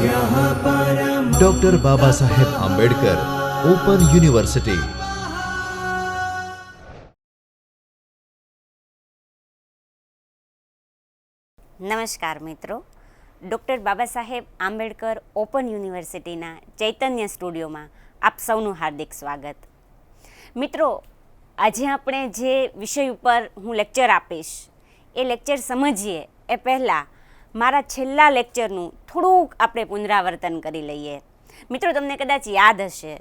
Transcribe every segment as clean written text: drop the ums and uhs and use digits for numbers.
Doctor Baba Saheb Ambedkar open university. નમસ્કાર મિત્રો, doctor Baba Saheb Ambedkar open યુનિવર્સિટીના ચૈતન્ય સ્ટુડિયોમાં આપ સૌનું હાર્દિક સ્વાગત. મિત્રો, આજે આપણે જે વિષય ઉપર હું લેક્ચર આપીશ એ લેક્ચર સમજીએ એ પહેલાં મારા છેલ્લા લેક્ચરનું થોડુંક આપણે પુનરાવર્તન કરી લઈએ. મિત્રો, તમને કદાચ યાદ હશે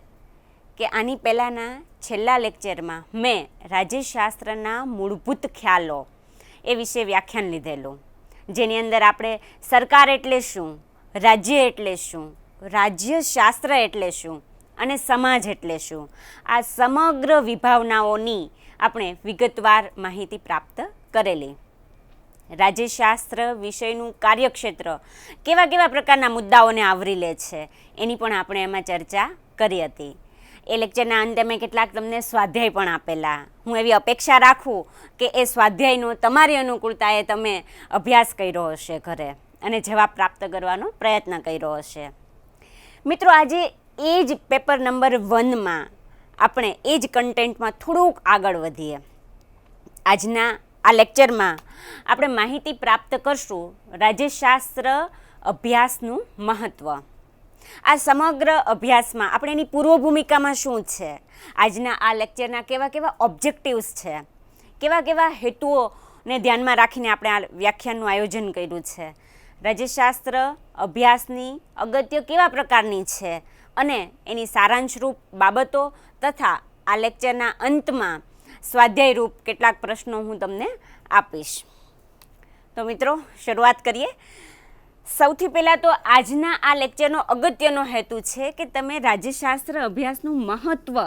કે આની પહેલાંના છેલ્લા લેક્ચરમાં મેં રાજ્યશાસ્ત્રના મૂળભૂત ખ્યાલો એ વિશે વ્યાખ્યાન લીધેલું, જેની અંદર આપણે સરકાર એટલે શું, રાજ્ય એટલે શું, રાજ્યશાસ્ત્ર એટલે શું અને સમાજ એટલે શું, આ સમગ્ર વિભાવનાઓની આપણે વિગતવાર માહિતી પ્રાપ્ત કરેલી. રાજ્યશાસ્ત્ર વિષયનું કાર્યક્ષેત્ર કેવા કેવા પ્રકારના મુદ્દાઓને આવરી લે છે એની પણ આપણે એમાં ચર્ચા કરી હતી. એ લેક્ચરના અંતે મેં કેટલાક તમને સ્વાધ્યાય પણ આપેલા. હું એવી અપેક્ષા રાખું કે એ સ્વાધ્યાયનો તમારી અનુકૂળતાએ તમે અભ્યાસ કર્યો હશે ઘરે અને જવાબ પ્રાપ્ત કરવાનો પ્રયત્ન કર્યો હશે. મિત્રો, આજે એ જ પેપર નંબર 1માં આપણે એ જ કન્ટેન્ટમાં થોડુંક આગળ વધીએ. આજના આ લેક્ચરમાં આપણે માહિતી પ્રાપ્ત કરશું રાજ્યશાસ્ત્ર અભ્યાસનું મહત્ત્વ. આ સમગ્ર અભ્યાસમાં આપણે એની પૂર્વ ભૂમિકામાં શું છે, આજના આ લેક્ચરના કેવા કેવા ઓબ્જેક્ટિવ્સ છે, કેવા કેવા હેતુઓને ધ્યાનમાં રાખીને આપણે આ વ્યાખ્યાનનું આયોજન કર્યું છે, રાજ્યશાસ્ત્ર અભ્યાસની અગત્ય કેવા પ્રકારની છે અને એની સારાંશરૂપ બાબતો તથા આ લેક્ચરના અંતમાં સ્વાધ્યાયરૂપ કેટલાક પ્રશ્નો હું તમને આપીશ. તો મિત્રો, શરૂઆત કરીએ. સૌથી પહેલાં તો આજના આ લેક્ચરનો અગત્યનો હેતુ છે કે તમે રાજ્યશાસ્ત્ર અભ્યાસનું મહત્ત્વ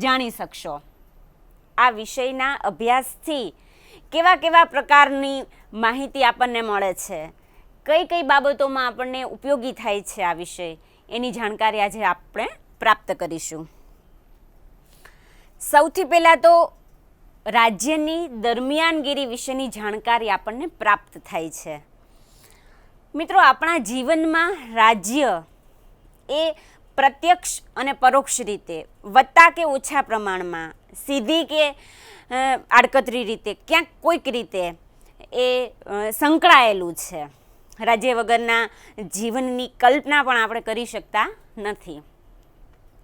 જાણી શકશો. આ વિષયના અભ્યાસથી કેવા કેવા પ્રકારની માહિતી આપણને મળે છે, કઈ કઈ બાબતોમાં આપણને ઉપયોગી થાય છે આ વિષય, એની જાણકારી આજે આપણે પ્રાપ્ત કરીશું. સૌથી પહેલાં તો રાજ્યની દરમિયાનગીરી વિશેની જાણકારી આપણને પ્રાપ્ત થાય છે. મિત્રો, આપણા જીવનમાં રાજ્ય એ પ્રત્યક્ષ અને પરોક્ષ રીતે વત્તા કે ઓછા પ્રમાણમાં, સીધી કે આડકતરી રીતે, ક્યાંક કોઈક રીતે એ સંકળાયેલું છે. રાજ્ય વગરના જીવનની કલ્પના પણ આપણે કરી શકતા નથી.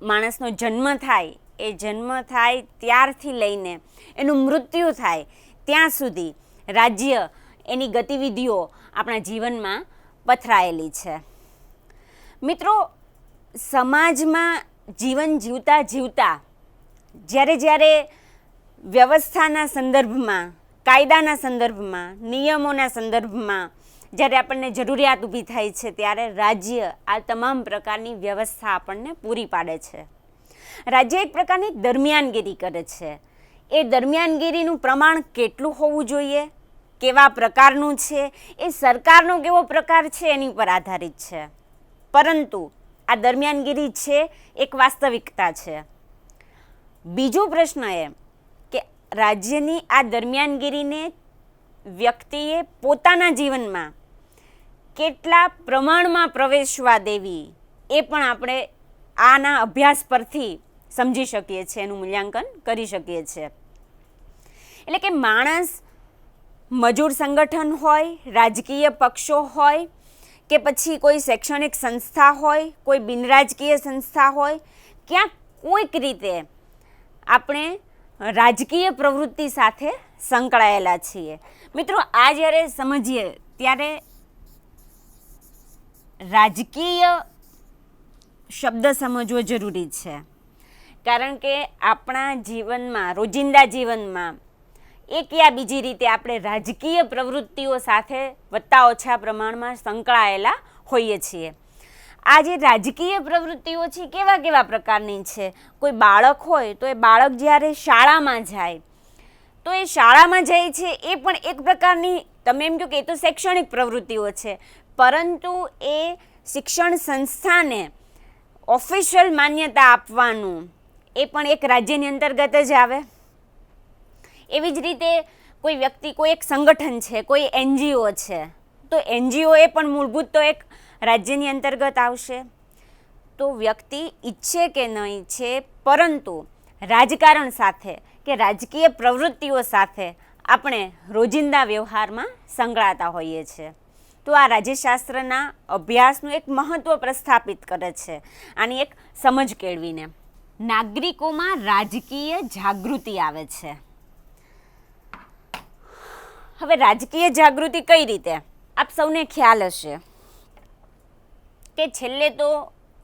માણસનો જન્મ થાય, એ જન્મ થાય ત્યારથી લઈને એનું મૃત્યુ થાય ત્યાં સુધી રાજ્ય એની ગતિવિધિઓ આપણા જીવનમાં પથરાયેલી છે. મિત્રો, સમાજમાં જીવન જીવતા જીવતા જ્યારે વ્યવસ્થાના સંદર્ભમાં, કાયદાના સંદર્ભમાં, નિયમોના સંદર્ભમાં જ્યારે આપણને જરૂરિયાત ઊભી થાય છે ત્યારે રાજ્ય આ તમામ પ્રકારની વ્યવસ્થા આપણને પૂરી પાડે છે. રાજ્ય એક પ્રકારની દરમિયાનગીરી કરે છે. એ દરમિયાનગીરીનું પ્રમાણ કેટલું હોવું જોઈએ, કેવા પ્રકારનું છે, એ સરકારનો કેવો પ્રકાર છે એની ઉપર આધારિત છે. પરંતુ આ દરમિયાનગીરી છે એક વાસ્તવિકતા છે. બીજો પ્રશ્ન એ કે રાજ્યની આ દરમિયાનગીરીને વ્યક્તિએ પોતાના જીવનમાં કેટલા પ્રમાણમાં પ્રવેશવા દેવી એ પણ આપણે આના અભ્યાસ પરથી સમજી શકીએ છીએ, એનું મૂલ્યાંકન કરી શકીએ છીએ. એટલે કે માણસ મજૂર સંગઠન હોય, રાજકીય પક્ષો હોય કે પછી કોઈ શૈક્ષણિક સંસ્થા હોય, કોઈ બિનરાજકીય સંસ્થા હોય, ક્યાંક કોઈક રીતે આપણે રાજકીય પ્રવૃત્તિ સાથે સંકળાયેલા છીએ. મિત્રો, આ જ્યારે સમજીએ ત્યારે રાજકીય શબ્દ સમજવો જરૂરી છે. કારણ કે આપણા જીવનમાં, રોજિંદા જીવનમાં એક યા બીજી રીતે આપણે રાજકીય પ્રવૃત્તિઓ સાથે વત્તા ઓછા પ્રમાણમાં સંકળાયેલા હોઈએ છીએ. આ જે રાજકીય પ્રવૃત્તિઓ છે કેવા કેવા પ્રકારની છે? કોઈ બાળક હોય તો એ બાળક જ્યારે શાળામાં જાય તો એ શાળામાં જાય છે એ પણ એક પ્રકારની, તમે એમ કહો કે એ તો શૈક્ષણિક પ્રવૃત્તિઓ છે, પરંતુ એ શિક્ષણ સંસ્થાને ઓફિશિયલ માન્યતા આપવાનું એ પણ એક રાજ્યની અંતર્ગત જ આવે. એવી જ રીતે કોઈ વ્યક્તિ, કોઈ એક સંગઠન છે, કોઈ NGO છે, તો NGO એ પણ મૂળભૂત તો એક રાજ્યની અંતર્ગત આવશે. તો વ્યક્તિ ઈચ્છે કે ન ઈચ્છે, પરંતુ રાજકારણ સાથે કે રાજકીય પ્રવૃત્તિઓ સાથે આપણે રોજિંદા વ્યવહારમાં સંકળાતા હોઈએ છીએ. તો આ રાજ્યશાસ્ત્રના અભ્યાસનું એક મહત્ત્વ પ્રસ્થાપિત કરે છે, આની એક સમજ કેળવીને. નાગરિકોમાં રાજકીય જાગૃતિ આવે છે. હવે રાજકીય જાગૃતિ કઈ રીતે? આપ સૌને ખ્યાલ હશે કે છેલ્લે તો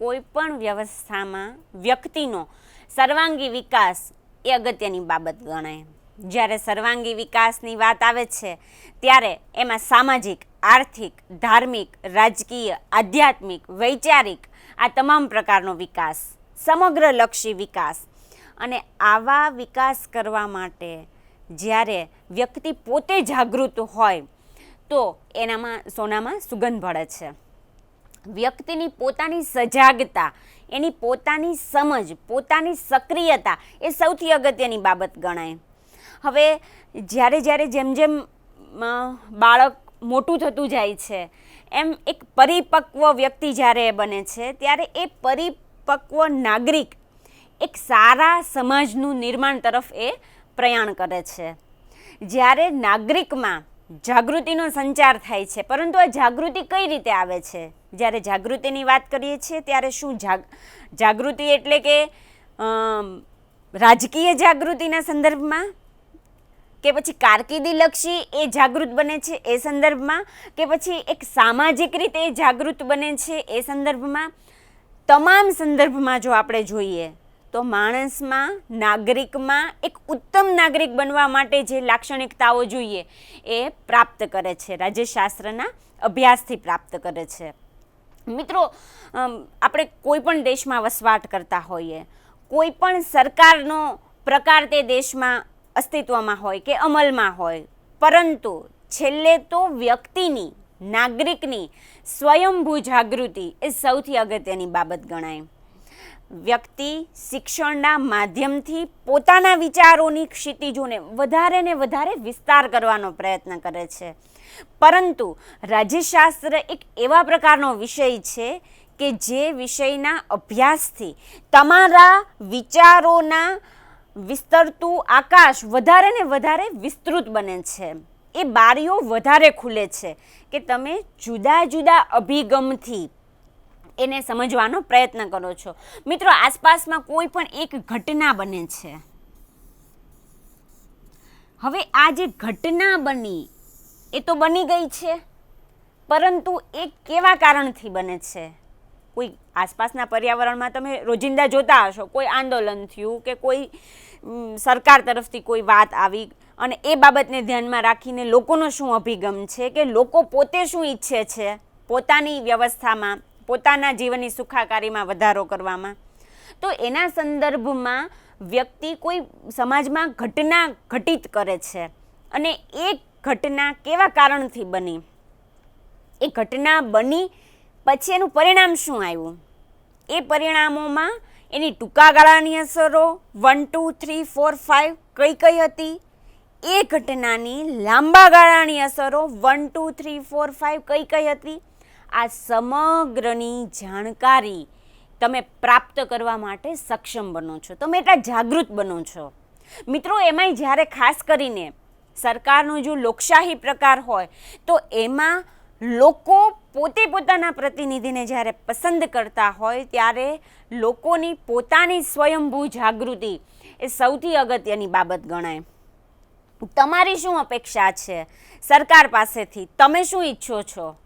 કોઈ પણ વ્યવસ્થામાં વ્યક્તિનો સર્વાંગી વિકાસ એ અગત્યની બાબત ગણાય. જ્યારે સર્વાંગી વિકાસની વાત આવે છે ત્યારે એમાં સામાજિક, આર્થિક, ધાર્મિક, રાજકીય, આધ્યાત્મિક, વૈચારિક આ તમામ પ્રકારનો વિકાસ, સમગ્રલક્ષી વિકાસ. અને આવા વિકાસ કરવા માટે જ્યારે વ્યક્તિ પોતે જાગૃત હોય તો એનામાં સોનામાં સુગંધ ભળે છે. વ્યક્તિની પોતાની સજાગતા, એની પોતાની સમજ, પોતાની સક્રિયતા એ સૌથી અગત્યની બાબત ગણાય. હવે જ્યારે જેમ જેમ બાળક મોટું થતું જાય છે એમ એક પરિપક્વ વ્યક્તિ જ્યારે બને છે ત્યારે એ પરિપક્વ નાગરિક એક સારા સમાજનું નિર્માણ તરફ એ પ્રયાણ કરે છે. જ્યારે નાગરિકમાં જાગૃતિનો સંચાર થાય છે, પરંતુ આ જાગૃતિ કઈ રીતે આવે છે? જ્યારે જાગૃતિની વાત કરીએ છીએ ત્યારે શું જાગૃતિ એટલે કે રાજકીય જાગૃતિના સંદર્ભમાં, કે પછી કારકિર્દીલક્ષી એ જાગૃત બને છે એ સંદર્ભમાં, કે પછી એક સામાજિક રીતે એ જાગૃત બને છે એ સંદર્ભમાં? તમામ સંદર્ભમાં જો આપણે જોઈએ તો માણસમાં, નાગરિકમાં એક ઉત્તમ નાગરિક બનવા માટે જે લાક્ષણિકતાઓ જોઈએ એ પ્રાપ્ત કરે છે, રાજ્યશાસ્ત્રના અભ્યાસથી પ્રાપ્ત કરે છે. મિત્રો, આપણે કોઈ પણ દેશમાં વસવાટ કરતા હોઈએ, કોઈ પણ સરકારનો પ્રકાર તે દેશમાં અસ્તિત્વમાં હોય કે અમલમાં હોય, પરંતુ છેલ્લે તો વ્યક્તિની, નાગરિકની સ્વયંભૂ જાગૃતિ એ સૌથી અગત્યની બાબત ગણાય. વ્યક્તિ શિક્ષણના માધ્યમથી પોતાના વિચારોની ક્ષિતિજોને વધારે ને વધારે વિસ્તાર કરવાનો પ્રયત્ન કરે છે. પરંતુ રાજ્યશાસ્ત્ર એક એવા પ્રકારનો વિષય છે કે જે વિષયના અભ્યાસથી તમારા વિચારોના વિસ્તરતું આકાશ વધારે ને વધારે વિસ્તૃત બને છે. એ બારીઓ વધારે ખુલે છે કે તમે જુદા જુદા અભિગમથી એને સમજવાનો પ્રયત્ન કરો છો. મિત્રો, આસપાસમાં કોઈ પણ એક ઘટના બને છે. હવે આ જે ઘટના બની એ તો બની ગઈ છે, પરંતુ એ કેવા કારણથી બને છે? કોઈ આસપાસના પર્યાવરણમાં તમે રોજિંદા જોતા હશો, કોઈ આંદોલન થયું કે કોઈ સરકાર તરફથી કોઈ વાત આવી અને એ બાબતને ધ્યાનમાં રાખીને લોકોનો શું અભિગમ છે, કે લોકો પોતે શું ઈચ્છે છે પોતાની વ્યવસ્થામાં, પોતાના જીવનની સુખાકારીમાં વધારો કરવામાં. તો એના સંદર્ભમાં વ્યક્તિ કોઈ સમાજમાં ઘટના ઘટિત કરે છે અને એ ઘટના કેવા કારણથી બની, એ ઘટના બની પછી એનું પરિણામ શું આવ્યું, એ પરિણામોમાં એની ટૂંકા ગાળાની અસરો 1, 2, 3, 4, 5 કઈ હતી, એ ઘટનાની લાંબા ગાળાની અસરો 1, 2, 3, 4, 5 કઈ હતી. આ સમગ્રની જાણકારી તમે પ્રાપ્ત કરવા માટે સક્ષમ બનો છો, તમે એટલા જાગૃત બનો છો. મિત્રો, એમાંય જ્યારે ખાસ કરીને સરકારનો જો લોકશાહી પ્રકાર હોય તો એમાં લોકો પોતે પોતાના પ્રતિનિધિને જ્યારે પસંદ કરતા હોય ત્યારે લોકોની પોતાની સ્વયંભૂ જાગૃતિ એ સૌથી અગત્યની બાબત ગણાય. તમારી શું અપેક્ષા છે સરકાર પાસેથી? તમે શું ઈચ્છો છો?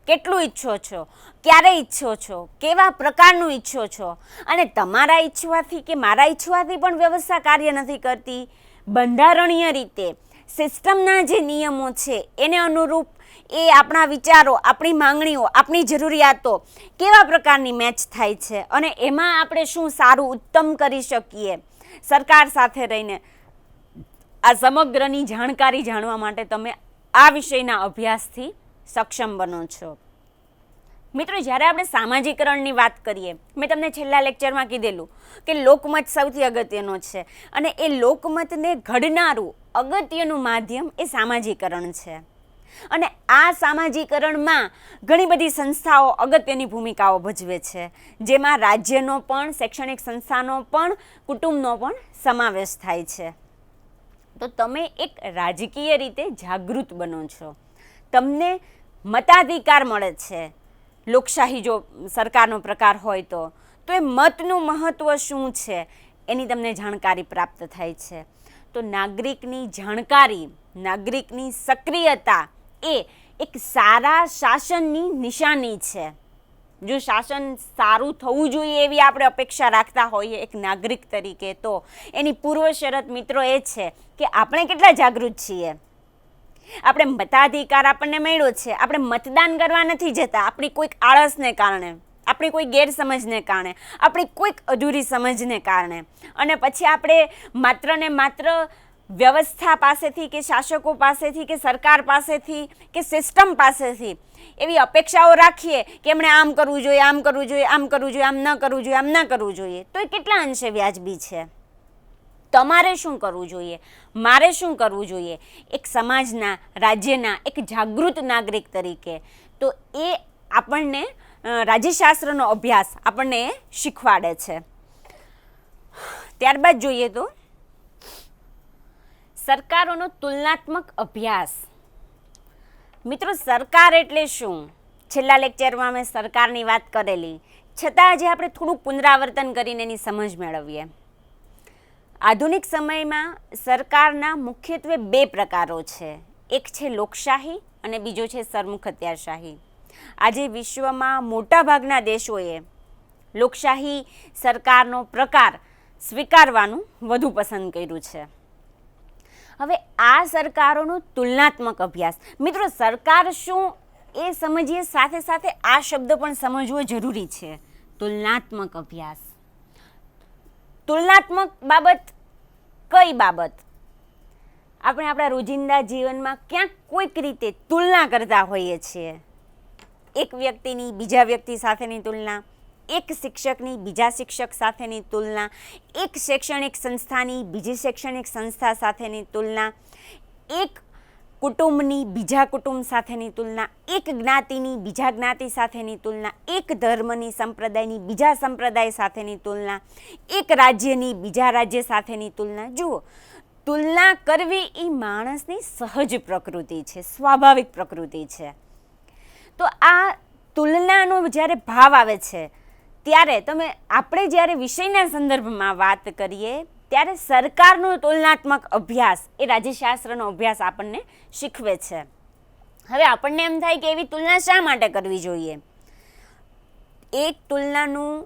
કેટલું ઈચ્છો છો? ક્યારે ઈચ્છો છો? કેવા પ્રકારનું ઈચ્છો છો? અને તમારા ઈચ્છવાથી કે મારા ઈચ્છવાથી પણ વ્યવસ્થા કાર્ય નથી કરતી. બંધારણીય રીતે સિસ્ટમના જે નિયમો છે એને અનુરૂપ એ આપણા વિચારો, આપણી માંગણીઓ, આપણી જરૂરિયાતો કેવા પ્રકારની મેચ થાય છે અને એમાં આપણે શું સારું ઉત્તમ કરી શકીએ. સરકાર સાથે રહીને આ સમગ્રની જાણકારી જાણવા માટે તમે આ વિષયના અભ્યાસથી સક્ષમ બનો છો. મિત્રો, જ્યારે આપણે સામાજિકરણની વાત કરીએ, મેં તમને છેલ્લા લેક્ચરમાં કીધેલું કે લોકમત સૌથી અગત્યનો છે અને એ લોકમતને ઘડનારું અગત્યનું માધ્યમ એ સામાજિકરણ છે. અને આ સામાજિકરણમાં ઘણી બધી સંસ્થાઓ અગત્યની ભૂમિકાઓ ભજવે છે, જેમાં રાજ્યનો પણ, શૈક્ષણિક સંસ્થાનો પણ, કુટુંબનો પણ સમાવેશ થાય છે. તો તમે એક રાજકીય રીતે જાગૃત બનો છો, તમને મતાધિકાર મળે છે. લોકશાહી જો સરકારનો પ્રકાર હોય તો એ મતનું મહત્ત્વ શું છે એની તમને જાણકારી પ્રાપ્ત થાય છે. તો નાગરિકની જાણકારી, નાગરિકની સક્રિયતા એ એક સારા શાસનની નિશાની છે. જો શાસન સારું થવું જોઈએ એવી આપણે અપેક્ષા રાખતા હોઈએ એક નાગરિક તરીકે, તો એની પૂર્વ શરત મિત્રો એ છે કે આપણે કેટલા જાગૃત છીએ. આપણે મતાધિકાર આપણને મળ્યો છે, આપણે મતદાન કરવા નથી જતા આપણી કોઈક આળસને કારણે, આપણી કોઈ ગેરસમજને કારણે, આપણી કોઈક અધૂરી સમજને કારણે, અને પછી આપણે માત્ર ને માત્ર વ્યવસ્થા પાસેથી કે શાસકો પાસેથી કે સરકાર પાસેથી કે સિસ્ટમ પાસેથી એવી અપેક્ષાઓ રાખીએ કે એમણે આમ કરવું જોઈએ, આમ કરવું જોઈએ, આમ કરવું જોઈએ, આમ ન કરવું જોઈએ, આમ ન કરવું જોઈએ. તો એ કેટલા અંશે વ્યાજબી છે? તમારે શું કરવું જોઈએ, મારે શું કરવું જોઈએ એક સમાજના, રાજ્યના એક જાગૃત નાગરિક તરીકે? તો એ આપણને રાજ્યશાસ્ત્રનો અભ્યાસ આપણને એ શીખવાડે છે. ત્યારબાદ જોઈએ તો સરકારોનો તુલનાત્મક અભ્યાસ. મિત્રો, સરકાર એટલે શું? છેલ્લા લેક્ચરમાં મેં સરકારની વાત કરેલી, છતાં આજે આપણે થોડું પુનરાવર્તન કરીને એની સમજ મેળવીએ. આધુનિક સમયમાં સરકારના મુખ્યત્વે બે પ્રકારો છે. એક છે લોકશાહી અને બીજો છે સરમુખત્યારશાહી. આજે વિશ્વમાં મોટાભાગના દેશોએ લોકશાહી સરકારનો પ્રકાર સ્વીકારવાનું વધુ પસંદ કર્યું છે. હવે આ સરકારોનો તુલનાત્મક અભ્યાસ. મિત્રો, સરકાર શું એ સમજીએ સાથે સાથે આ શબ્દ પણ સમજવો જરૂરી છે. તુલનાત્મક અભ્યાસ. તુલનાત્મક બાબત કઈ બાબત? આપણે આપણા રોજિંદા જીવનમાં ક્યાંક કોઈક રીતે તુલના કરતા હોઈએ છીએ. એક વ્યક્તિની બીજા વ્યક્તિ સાથેની તુલના, એક શિક્ષકની બીજા શિક્ષક સાથેની તુલના, એક શૈક્ષણિક સંસ્થાની બીજી શૈક્ષણિક સંસ્થા સાથેની તુલના, એક કુટુંબની બીજા કુટુંબ સાથેની તુલના, એક જ્ઞાતિની બીજા જ્ઞાતિ સાથેની તુલના, એક ધર્મની સંપ્રદાયની બીજા સંપ્રદાય સાથેની તુલના, એક રાજ્યની બીજા રાજ્ય સાથેની તુલના. જુઓ, તુલના કરવી એ માણસની સહજ પ્રકૃતિ છે, સ્વાભાવિક પ્રકૃતિ છે. તો આ તુલનાનો જ્યારે ભાવ આવે છે ત્યારે આપણે જ્યારે વિષયના સંદર્ભમાં વાત કરીએ ત્યારે સરકારનો તુલનાત્મક અભ્યાસ એ રાજ્યશાસ્ત્રનો અભ્યાસ આપણને શીખવે છે. હવે આપણને એમ થાય કે એવી તુલના શા માટે કરવી જોઈએ? એક તુલનાનું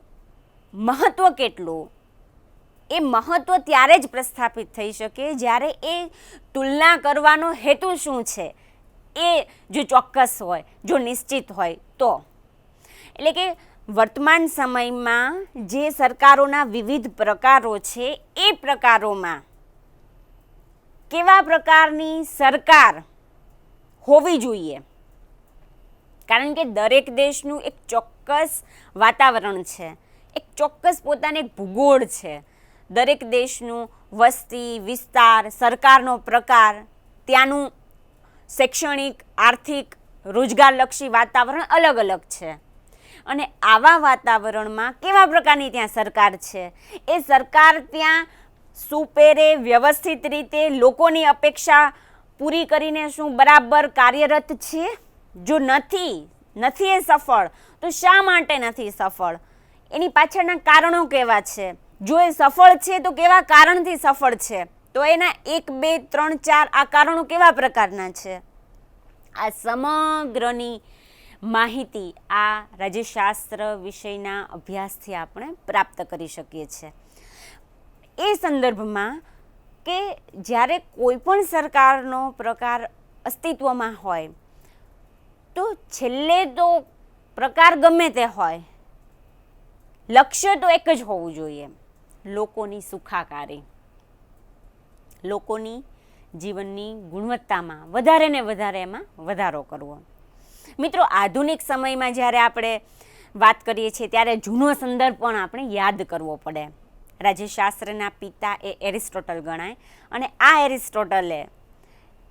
મહત્ત્વ કેટલું, એ મહત્ત્વ ત્યારે જ પ્રસ્થાપિત થઈ શકે જ્યારે એ તુલના કરવાનો હેતુ શું છે એ જો ચોક્કસ હોય, જો નિશ્ચિત હોય તો. એટલે કે વર્તમાન સમયમાં જે સરકારોના વિવિધ પ્રકારો છે એ પ્રકારોમાં કેવા પ્રકારની સરકાર હોવી જોઈએ? કારણ કે દરેક દેશનું એક ચોક્કસ વાતાવરણ છે, એક ચોક્કસ પોતાનો એક ભૂગોળ છે. દરેક દેશનું વસ્તી, વિસ્તાર, સરકારનો પ્રકાર, ત્યાંનું શૈક્ષણિક, આર્થિક, રોજગારલક્ષી વાતાવરણ અલગ અલગ છે. અને આવા વાતાવરણમાં કેવા પ્રકારની ત્યાં સરકાર છે, એ સરકાર ત્યાં સુપેરે વ્યવસ્થિત રીતે લોકોની અપેક્ષા પૂરી કરીને શું બરાબર કાર્યરત છે? જો નથી એ સફળ, તો શા માટે નથી સફળ? એની પાછળના કારણો કેવા છે? જો એ સફળ છે તો કેવા કારણથી સફળ છે? તો એના 1, 2, 3, 4 આ કારણો કેવા પ્રકારના છે? આ સમગ્રની માહિતી આ રાજ્યશાસ્ત્ર વિષયના અભ્યાસથી આપણે પ્રાપ્ત કરી શકીએ છીએ. એ સંદર્ભમાં કે જ્યારે કોઈ પણ સરકારનો પ્રકાર અસ્તિત્વમાં હોય તો છેલ્લે તો પ્રકાર ગમે તે હોય, લક્ષ્ય તો એક જ હોવું જોઈએ: લોકોની સુખાકારી, લોકોની જીવનની ગુણવત્તામાં વધારે ને વધારે એમાં વધારો કરવો. મિત્રો, આધુનિક સમયમાં જ્યારે આપણે વાત કરીએ છીએ ત્યારે જૂનો સંદર્ભ પણ આપણે યાદ કરવો પડે. રાજ્યશાસ્ત્રના પિતા એ એરિસ્ટોટલ ગણાય અને આ એરિસ્ટોટલે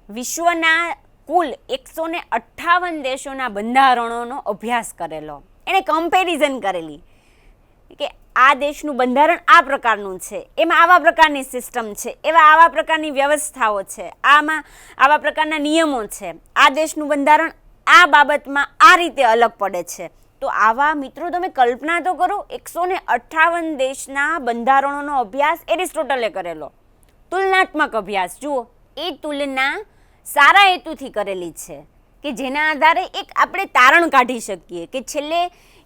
વિશ્વના કુલ 158 દેશોના બંધારણોનો અભ્યાસ કરેલો. એણે કમ્પેરિઝન કરેલી કે આ દેશનું બંધારણ આ પ્રકારનું છે, એમાં આવા પ્રકારની સિસ્ટમ છે, એવા આવા પ્રકારની વ્યવસ્થાઓ છે, આમાં આવા પ્રકારના નિયમો છે, આ દેશનું બંધારણ આ બાબતમાં આ રીતે અલગ પડે છે. તો આવા મિત્રો તમે કલ્પના તો કરો, 158 દેશના બંધારણોનો અભ્યાસ એરિસ્ટોટલે કરેલો. તુલનાત્મક અભ્યાસ, જુઓ, એ તુલના સારા હેતુથી કરેલી છે કે જેના આધારે એક આપણે તારણ કાઢી શકીએ કે છેલ્લે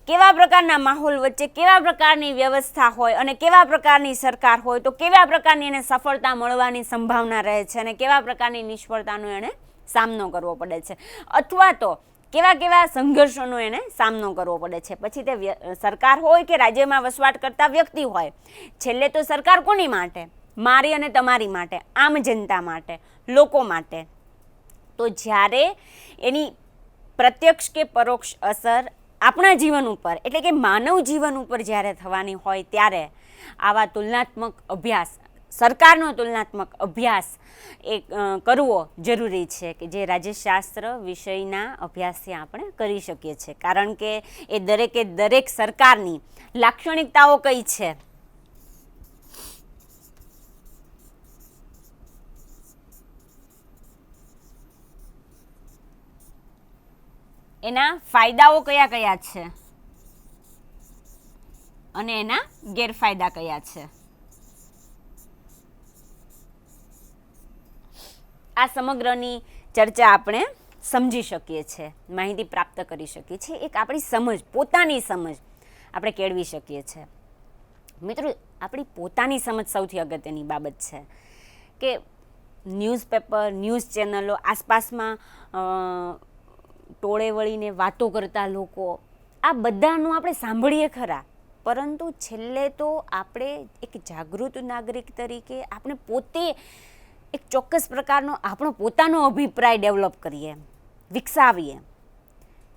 કેવા પ્રકારના માહોલ વચ્ચે કેવા પ્રકારની વ્યવસ્થા હોય અને કેવા પ્રકારની સરકાર હોય તો કેવા પ્રકારની એને સફળતા મળવાની સંભાવના રહે છે અને કેવા પ્રકારની નિષ્ફળતાનો એને સામનો કરવો પડે છે, અથવા તો કેવા કેવા સંઘર્ષોનો એને સામનો કરવો પડે છે. પછી તે સરકાર હોય કે રાજ્યમાં વસવાટ કરતા વ્યક્તિ હોય, છેલ્લે તો સરકાર કોની માટે? મારી અને તમારી માટે, આમ જનતા માટે, લોકો માટે. તો જ્યારે એની પ્રત્યક્ષ કે પરોક્ષ અસર આપણા જીવન ઉપર એટલે કે માનવ જીવન ઉપર જ્યારે થવાની હોય ત્યારે આવા તુલનાત્મક અભ્યાસ, સરકારનો તુલનાત્મક અભ્યાસ એ કરવો જરૂરી છે કે જે રાજ્યશાસ્ત્ર વિષયના અભ્યાસથી આપણે કરી શકીએ છીએ. કારણ કે એ દરેકે દરેક સરકારની લાક્ષણિકતાઓ કઈ છે, એના ફાયદાઓ કયા કયા છે અને એના ગેરફાયદા કયા છે, આ સમગ્રની ચર્ચા આપણે સમજી શકીએ છીએ, માહિતી પ્રાપ્ત કરી શકીએ છીએ, એક આપણી સમજ, પોતાની સમજ આપણે કેળવી શકીએ છીએ. મિત્રો, આપણી પોતાની સમજ સૌથી અગત્યની બાબત છે કે ન્યૂઝપેપર, ન્યૂઝ ચેનલો, આસપાસમાં ટોળે વળીને વાતો કરતા લોકો, આ બધાનું આપણે સાંભળીએ ખરા, પરંતુ છેલ્લે તો આપણે એક જાગૃત નાગરિક તરીકે આપણે પોતે એક ચોક્કસ પ્રકારનો આપણો પોતાનો અભિપ્રાય ડેવલપ કરીએ, વિકસાવીએ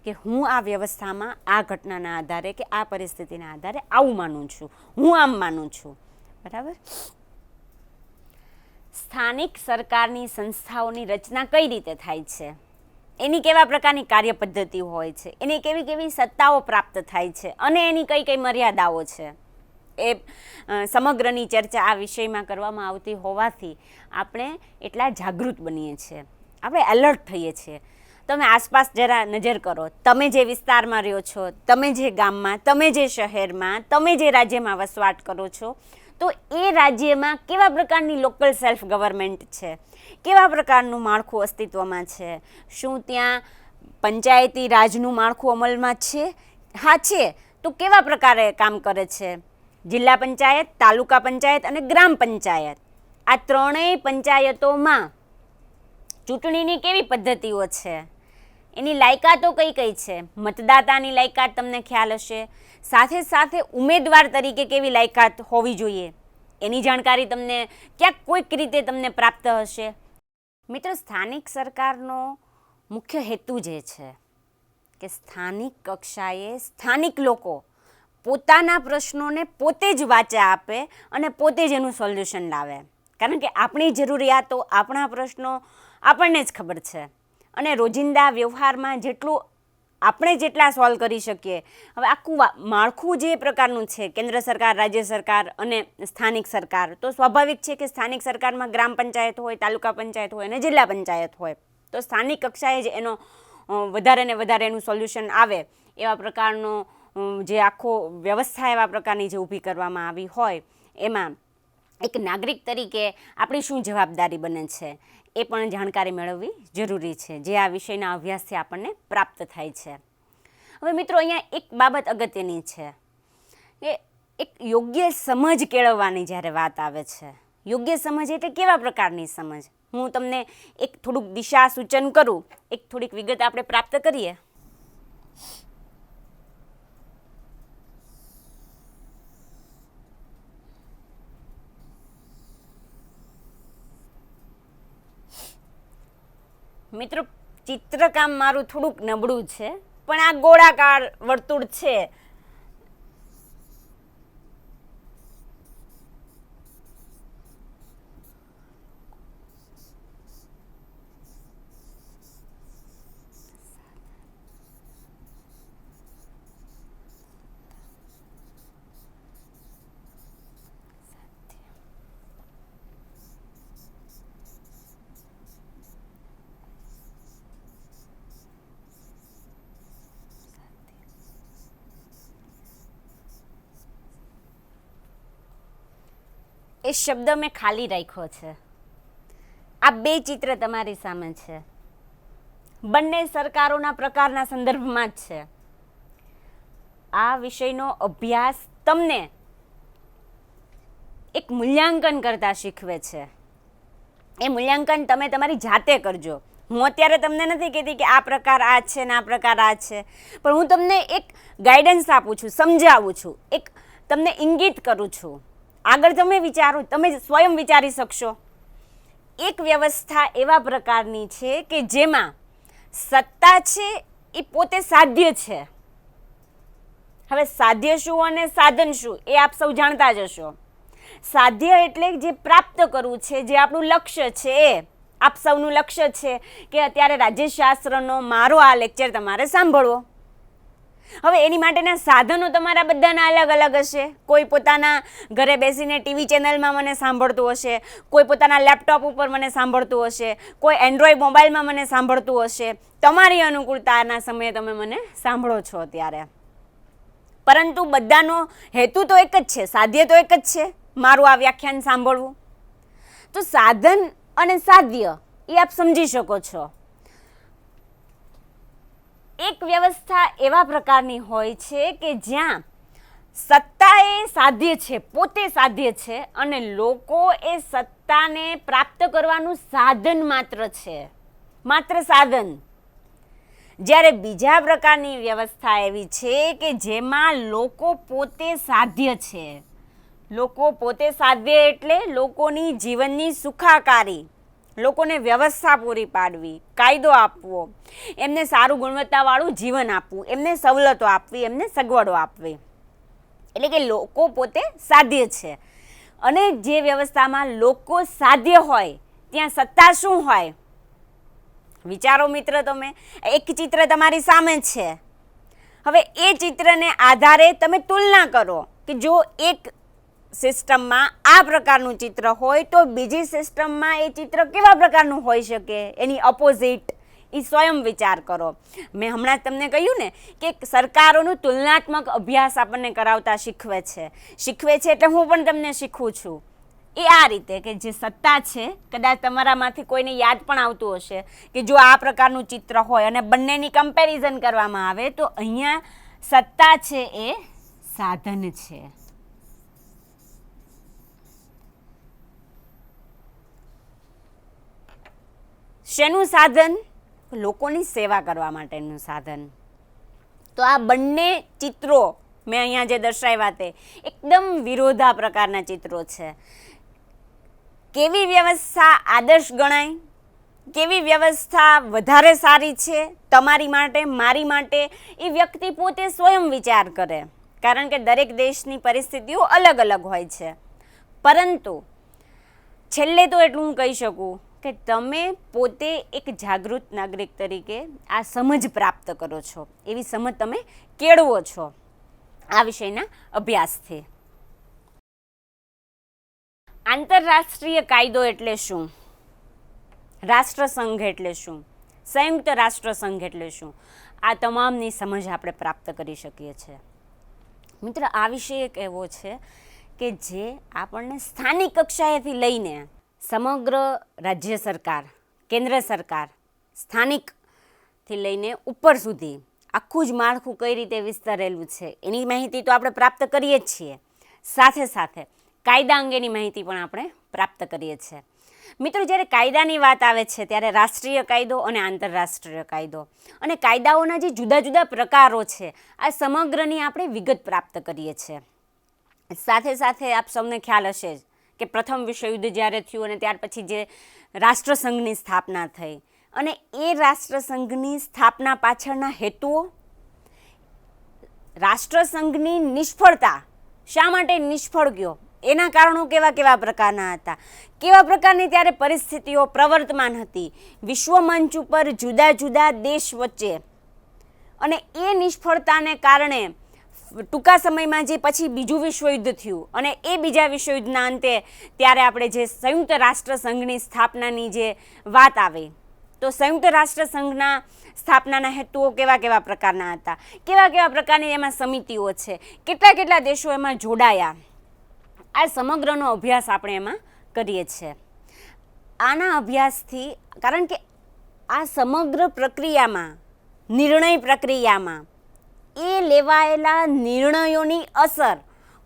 કે હું આ વ્યવસ્થામાં આ ઘટનાના આધારે કે આ પરિસ્થિતિના આધારે આવું માનું છું, હું આમ માનું છું. બરાબર. સ્થાનિક સરકારની સંસ્થાઓની રચના કઈ રીતે થાય છે, એની કેવા પ્રકારની કાર્યપદ્ધતિ હોય છે, એની કેવી કેવી સત્તાઓ પ્રાપ્ત થાય છે અને એની કઈ કઈ મર્યાદાઓ છે, એ સમગ્રની ચર્ચા આ વિષયમાં કરવામાં આવતી હોવાથી આપણે એટલા જાગૃત બનીએ છીએ, આપણે એલર્ટ થઈએ છીએ. તમે આસપાસ જરા નજર કરો, તમે જે વિસ્તારમાં રહ્યો છો, તમે જે ગામમાં, તમે જે શહેરમાં, તમે જે રાજ્યમાં વસવાટ કરો છો, તો એ રાજ્યમાં કેવા પ્રકારની લોકલ સેલ્ફ ગવર્મેન્ટ છે, કેવા પ્રકારનું માળખું અસ્તિત્વમાં છે, શું ત્યાં પંચાયતી રાજનું માળખું અમલમાં છે? હા છે, તો કેવા પ્રકારે કામ કરે છે? જિલ્લા પંચાયત, તાલુકા પંચાયત અને ગ્રામ પંચાયત, આ ત્રણેય પંચાયતોમાં ચૂંટણીની કેવી પદ્ધતિઓ છે, એની લાયકાતો કઈ કઈ છે, મતદાતાની લાયકાત તમને ખ્યાલ હશે, સાથે સાથે ઉમેદવાર તરીકે કેવી લાયકાત હોવી જોઈએ એની જાણકારી તમને ક્યાંક કોઈક રીતે તમને પ્રાપ્ત હશે. મિત્રો, સ્થાનિક સરકારનો મુખ્ય હેતુ જે છે કે સ્થાનિક કક્ષાએ સ્થાનિક લોકો પોતાના પ્રશ્નોને પોતે જ વાચા આપે અને પોતે જ એનું સોલ્યુશન લાવે. કારણ કે આપણી જરૂરિયાતો, આપણા પ્રશ્નો આપણને જ ખબર છે અને રોજિંદા વ્યવહારમાં જેટલું આપણે જેટલા સોલ્વ કરી શકીએ. હવે આખું માળખું જે પ્રકારનું છે, કેન્દ્ર સરકાર, રાજ્ય સરકાર અને સ્થાનિક સરકાર, તો સ્વાભાવિક છે કે સ્થાનિક સરકારમાં ગ્રામ પંચાયત હોય, તાલુકા પંચાયત હોય અને જિલ્લા પંચાયત હોય, તો સ્થાનિક કક્ષાએ જ એનો વધારે ને વધારે એનું સોલ્યુશન આવે એવા પ્રકારનો જે આખો વ્યવસ્થા એવા પ્રકારની જે ઊભી કરવામાં આવી હોય, એમાં એક નાગરિક તરીકે આપણી શું જવાબદારી બને છે એ પણ જાણકારી મેળવવી જરૂરી છે, જે આ વિષયના અભ્યાસથી આપણને પ્રાપ્ત થાય છે. હવે મિત્રો, અહીંયા એક બાબત અગત્યની છે કે એક યોગ્ય સમજ કેળવવાની જ્યારે વાત આવે છે, યોગ્ય સમજ એટલે કેવા પ્રકારની સમજ, હું તમને એક થોડુંક દિશા સૂચન કરું, એક થોડીક વિગત આપણે પ્રાપ્ત કરીએ. મિત્રો, ચિત્રકામ મારું થોડુંક નબળું છે, પણ આ ગોળાકાર વર્તુળ છે, એ શબ્દ મેં ખાલી રાખ્યો છે. આ બે ચિત્ર તમારી સામે છે, બંને સરકારોના પ્રકારના સંદર્ભમાં જ છે. આ વિષયનો અભ્યાસ તમને એક મૂલ્યાંકન કરતા શીખવે છે. એ મૂલ્યાંકન તમે તમારી જાતે કરજો. હું અત્યારે તમને નથી કહેતી કે આ પ્રકાર આ છે ને આ પ્રકાર આ છે, પણ હું તમને એક ગાઈડન્સ આપું છું, સમજાવું છું, એક તમને ઇંગિત કરું છું. આગળ તમે વિચારો, તમે સ્વયં વિચારી શકશો. એક વ્યવસ્થા એવા પ્રકારની છે કે જેમાં સત્તા છે એ પોતે સાધ્ય છે. હવે સાધ્ય શું અને સાધન શું એ આપ સૌ જાણતા જ હશો. સાધ્ય એટલે જે પ્રાપ્ત કરવું છે, જે આપણું લક્ષ્ય છે, એ આપ સૌનું લક્ષ્ય છે કે અત્યારે રાજ્યશાસ્ત્રનો મારો આ લેક્ચર તમારે સાંભળવો. હવે એની માટેના સાધનો તમારા બધાના અલગ અલગ હશે. કોઈ પોતાના ઘરે બેસીને ટીવી ચેનલમાં મને સાંભળતું હશે, કોઈ પોતાના લેપટોપ ઉપર મને સાંભળતું હશે, કોઈ એન્ડ્રોઈડ મોબાઈલમાં મને સાંભળતું હશે. તમારી અનુકૂળતાના સમયે તમે મને સાંભળો છો ત્યારે, પરંતુ બધાનો હેતુ તો એક જ છે, સાધ્ય તો એક જ છે, મારું આ વ્યાખ્યાન સાંભળવું. તો સાધન અને સાધ્ય એ આપ સમજી શકો છો. એક વ્યવસ્થા એવા પ્રકારની હોય છે કે જ્યાં સત્તા એ સાધ્ય છે, પોતે સાધ્ય છે, અને લોકો એ સત્તાને પ્રાપ્ત કરવાનું સાધન માત્ર છે, માત્ર સાધન. જ્યારે બીજા પ્રકારની વ્યવસ્થા એવી છે કે જેમાં લોકો પોતે સાધ્ય છે. લોકો પોતે સાધ્ય એટલે લોકોની જીવનની સુખાકારી, લોકોને વ્યવસ્થા પૂરી પાડવી, કાયદો આપવો, એમને સારું ગુણવત્તાવાળું જીવન આપવું, એમને સવલતો આપવી, એમને સગવડો આપવી. એટલે કે લોકો પોતે સાધ્ય છે. અને જે વ્યવસ્થામાં લોકો સાધ્ય હોય ત્યાં સત્તા શું હોય? વિચારો મિત્ર તમે. એક ચિત્ર તમારી સામે છે. હવે એ ચિત્રને આધારે તમે તુલના કરો કે જો એક સિસ્ટમમાં આ પ્રકારનું ચિત્ર હોય તો બીજી સિસ્ટમમાં એ ચિત્ર કેવા પ્રકારનું હોઈ શકે, એની ઓપોઝિટ. એ સ્વયં વિચાર કરો. મેં હમણાં તમને કહ્યું ને કે સરકારોનું તુલનાત્મક અભ્યાસ આપણને કરાવતા શીખવે છે એટલે હું પણ તમને શીખવું છું. એ આ રીતે કે જે સત્તા છે, કદાચ તમારામાંથી કોઈને યાદ પણ આવતું હશે કે જો આ પ્રકારનું ચિત્ર હોય અને બંનેની કમ્પેરિઝન કરવામાં આવે તો અહીંયા સત્તા છે એ સાધન છે. શેનું સાધન? લોકોની સેવા કરવા માટેનું સાધન. તો આ બંને ચિત્રો મેં અહીંયા જે દર્શાવ્યા તે એકદમ વિરોધા પ્રકારના ચિત્રો છે. કેવી વ્યવસ્થા આદર્શ ગણાય, કેવી વ્યવસ્થા વધારે સારી છે તમારી માટે, મારી માટે, એ વ્યક્તિ પોતે સ્વયં વિચાર કરે, કારણ કે દરેક દેશની પરિસ્થિતિઓ અલગ અલગ હોય છે. પરંતુ છેલ્લે તો એટલું હું કહી શકું કે તમે પોતે એક જાગૃત નાગરિક તરીકે આ સમજ પ્રાપ્ત કરો છો, એવી સમજ તમે કેળવો છો આ વિષયના અભ્યાસથી. આંતરરાષ્ટ્રીય કાયદો એટલે શું? રાષ્ટ્રસંઘ એટલે શું? સંયુક્ત રાષ્ટ્રસંઘ એટલે શું? આ તમામની સમજ આપણે પ્રાપ્ત કરી શકીએ છીએ. મિત્ર, આ વિષય એક એવો છે કે જે આપણને સ્થાનિક કક્ષાએથી લઈને સમગ્ર રાજ્ય સરકાર, કેન્દ્ર સરકાર, સ્થાનિકથી લઈને ઉપર સુધી આખું જ માળખું કઈ રીતે વિસ્તરેલું છે એની માહિતી તો આપણે પ્રાપ્ત કરીએ જ છીએ. સાથે સાથે કાયદા અંગેની માહિતી પણ આપણે પ્રાપ્ત કરીએ છીએ. મિત્રો, જ્યારે કાયદાની વાત આવે છે ત્યારે રાષ્ટ્રીય કાયદો અને આંતરરાષ્ટ્રીય કાયદો અને કાયદાઓના જે જુદા જુદા પ્રકારો છે આ સમગ્રની આપણે વિગત પ્રાપ્ત કરીએ છીએ. સાથે સાથે આપ સૌને ખ્યાલ હશે જ કે પ્રથમ વિશ્વયુદ્ધ જ્યારે થયું અને ત્યાર પછી જે રાષ્ટ્રસંઘની સ્થાપના થઈ અને એ રાષ્ટ્રસંઘની સ્થાપના પાછળના હેતુઓ, રાષ્ટ્રસંઘની નિષ્ફળતા શા માટે નિષ્ફળ ગયો, એના કારણો કેવા કેવા પ્રકારના હતા, કેવા પ્રકારની ત્યારે પરિસ્થિતિઓ પ્રવર્તમાન હતી વિશ્વમંચ ઉપર જુદા જુદા દેશ વચ્ચે. અને એ નિષ્ફળતાને કારણે ટૂંકા સમયમાં જે પછી બીજું વિશ્વયુદ્ધ થયું અને એ બીજા વિશ્વયુદ્ધના અંતે ત્યારે આપણે જે સંયુક્ત રાષ્ટ્રસંઘની સ્થાપનાની જે વાત આવી તો સંયુક્ત રાષ્ટ્રસંઘના સ્થાપનાના હેતુઓ કેવા કેવા પ્રકારના હતા, કેવા કેવા પ્રકારની એમાં સમિતિઓ છે, કેટલા કેટલા દેશો એમાં જોડાયા. આ સમગ્રનો અભ્યાસ આપણે એમાં કરીએ છીએ. આના અભ્યાસથી, કારણ કે આ સમગ્ર પ્રક્રિયામાં, નિર્ણય પ્રક્રિયામાં એ લેવાયેલા નિર્ણયોની અસર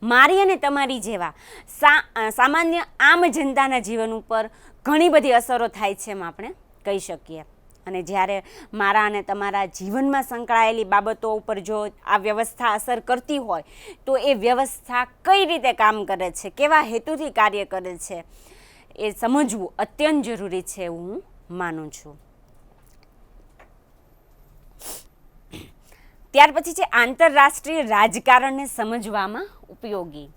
મારી અને તમારી જેવા સામાન્ય આમ જનતાના જીવન ઉપર ઘણી બધી અસરો થાય છે એમ આપણે કહી શકીએ. અને જ્યારે મારા અને તમારા જીવનમાં સંકળાયેલી બાબતો ઉપર જો આ વ્યવસ્થા અસર કરતી હોય તો એ વ્યવસ્થા કઈ રીતે કામ કરે છે, કેવા હેતુથી કાર્ય કરે છે, એ સમજવું અત્યંત જરૂરી છે એવું હું માનું છું. ત્યાર પછી છે આંતરરાષ્ટ્રીય રાજકારણને સમજવામાં ઉપયોગી.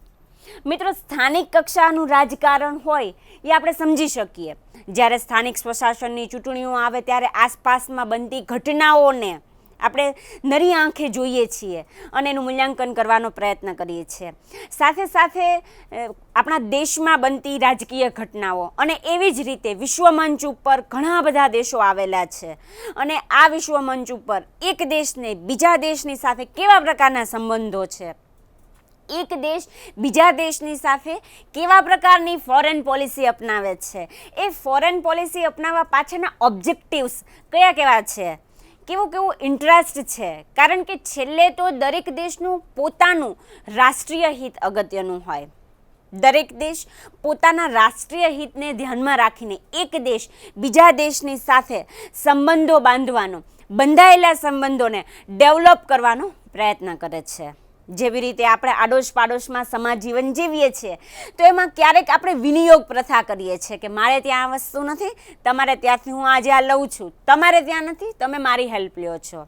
મિત્રો, સ્થાનિક કક્ષાનું રાજકારણ હોય એ આપણે સમજી શકીએ. જ્યારે સ્થાનિક સ્વશાસનની ચૂંટણીઓ આવે ત્યારે આસપાસમાં બનતી ઘટનાઓને આપણે નરી આંખે જોઈએ છીએ અને એનું મૂલ્યાંકન કરવાનો પ્રયત્ન કરીએ છીએ. સાથે સાથે આપણા દેશમાં બનતી રાજકીય ઘટનાઓ અને એવી જ રીતે વિશ્વમંચ ઉપર ઘણા બધા દેશો આવેલા છે અને આ વિશ્વમંચ ઉપર એક દેશને બીજા દેશની સાથે કેવા પ્રકારના સંબંધો છે, એક દેશ બીજા દેશની સાથે કેવા પ્રકારની ફોરેન પોલિસી અપનાવે છે, એ ફોરેન પોલિસી અપનાવવા પાછળના ઓબ્જેક્ટિવ્સ કયા કેવા છે, કેવું ઇન્ટરેસ્ટ છે. કારણ કે છેલ્લે તો દરેક દેશનું પોતાનું રાષ્ટ્રીય હિત અગત્યનું હોય. દરેક દેશ પોતાના રાષ્ટ્રીય હિતને ધ્યાનમાં રાખીને એક દેશ બીજા દેશની સાથે સંબંધો બાંધવાનો, બંધાયેલા સંબંધોને ડેવલપ કરવાનો પ્રયત્ન કરે છે. જેવી રીતે આપણે આડોશ પાડોશમાં સમાજ જીવન જીવીએ છીએ તો એમાં ક્યારેક આપણે વિનિયોગ પ્રથા કરીએ છીએ કે મારે ત્યાં આ વસ્તુ નથી, તમારે ત્યાંથી હું આજે આ લઉં છું, તમારે ત્યાં નથી, તમે મારી હેલ્પ લ્યો છો.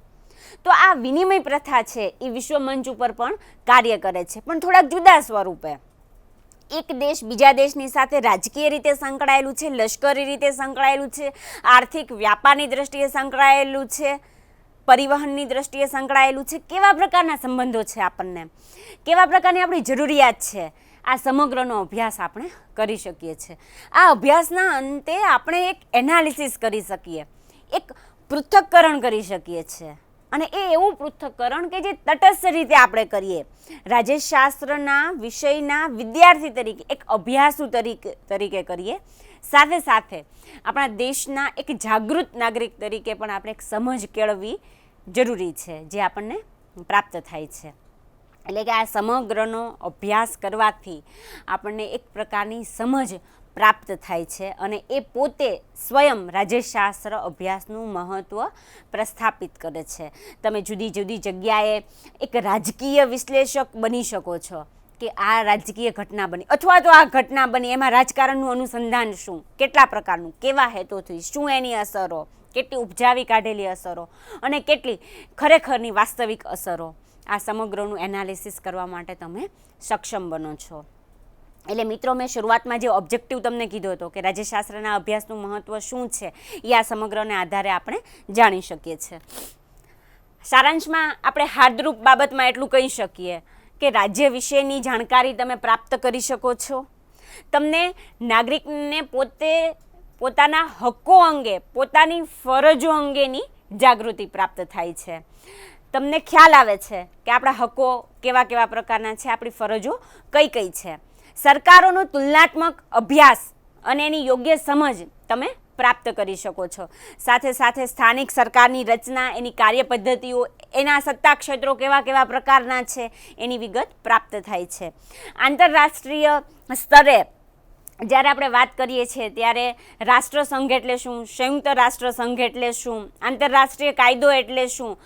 તો આ વિનિમય પ્રથા છે એ વિશ્વ મંચ ઉપર પણ કાર્ય કરે છે, પણ થોડાક જુદા સ્વરૂપે. એક દેશ બીજા દેશની સાથે રાજકીય રીતે સંકળાયેલું છે, લશ્કરી રીતે સંકળાયેલું છે, આર્થિક વ્યાપારની દ્રષ્ટિએ સંકળાયેલું છે, પરિવહનની દ્રષ્ટિએ સંકળાયેલું છે. કેવા પ્રકારના સંબંધો છે, આપણને કેવા પ્રકારની આપણી જરૂરિયાત છે, આ સમગ્રનો અભ્યાસ આપણે કરી શકીએ છીએ. આ અભ્યાસના અંતે આપણે એક એનાલિસિસ કરી શકીએ, એક પૃથ્થકરણ કરી શકીએ છીએ. અને એ એવું પૃથ્થકરણ કે જે તટસ્થ રીતે આપણે કરીએ, રાજ્યશાસ્ત્રના વિષયના વિદ્યાર્થી તરીકે, એક અભ્યાસુ તરીકે કરીએ. સાથે સાથે આપણા દેશના એક જાગૃત નાગરિક તરીકે પણ આપણે એક સમજ કેળવવી જરૂરી છે, જે આપણને પ્રાપ્ત થાય છે. એટલે કે આ સમગ્રનો અભ્યાસ કરવાથી આપણને એક પ્રકારની સમજ પ્રાપ્ત થાય છે અને એ પોતે સ્વયં રાજ્યશાસ્ત્ર અભ્યાસનું મહત્ત્વ પ્રસ્થાપિત કરે છે. તમે જુદી જુદી જગ્યાએ એક રાજકીય વિશ્લેષક બની શકો છો કે આ રાજકીય ઘટના બની અથવા તો આ ઘટના બની, એમાં રાજકારણનું અનુસંધાન શું, કેટલા પ્રકારનું, કેવા હેતુથી, શું એની અસરો, કેટલી ઉપજાવી કાઢેલી અસરો અને કેટલી ખરેખરની વાસ્તવિક અસરો, આ સમગ્રનું એનાલિસિસ કરવા માટે તમે સક્ષમ બનો છો. એટલે મિત્રો, મેં શરૂઆતમાં જે ઓબ્જેક્ટિવ તમને કીધો હતો કે રાજ્યશાસ્ત્રના અભ્યાસનું મહત્ત્વ શું છે એ આ સમગ્રને આધારે આપણે જાણી શકીએ છીએ. સારાંશમાં આપણે હાર્દરૂપ બાબતમાં એટલું કહી શકીએ કે રાજ્ય વિશેની જાણકારી તમે પ્રાપ્ત કરી શકો છો. તમને નાગરિકને પોતાના હક્કો અંગે, પોતાની ફરજો અંગેની જાગૃતિ પ્રાપ્ત થાય છે. તમને ખ્યાલ આવે છે કે આપણા હક્કો કેવા કેવા પ્રકારના છે, આપણી ફરજો કઈ કઈ છે. સરકારોનો તુલનાત્મક અભ્યાસ અને એની યોગ્ય સમજ તમે પ્રાપ્ત કરી શકો છો. સાથે સાથે સ્થાનિક સરકારની રચના, એની કાર્યપદ્ધતિઓ, એના સત્તા ક્ષેત્રો કેવા કેવા પ્રકારના છે એની વિગત પ્રાપ્ત થાય છે. આંતરરાષ્ટ્રીય સ્તરે જ્યારે આપણે વાત કરીએ છીએ ત્યારે રાષ્ટ્રસંઘ એટલે શું, સંયુક્ત રાષ્ટ્રસંઘ એટલે શું, આંતરરાષ્ટ્રીય કાયદો એટલે શું,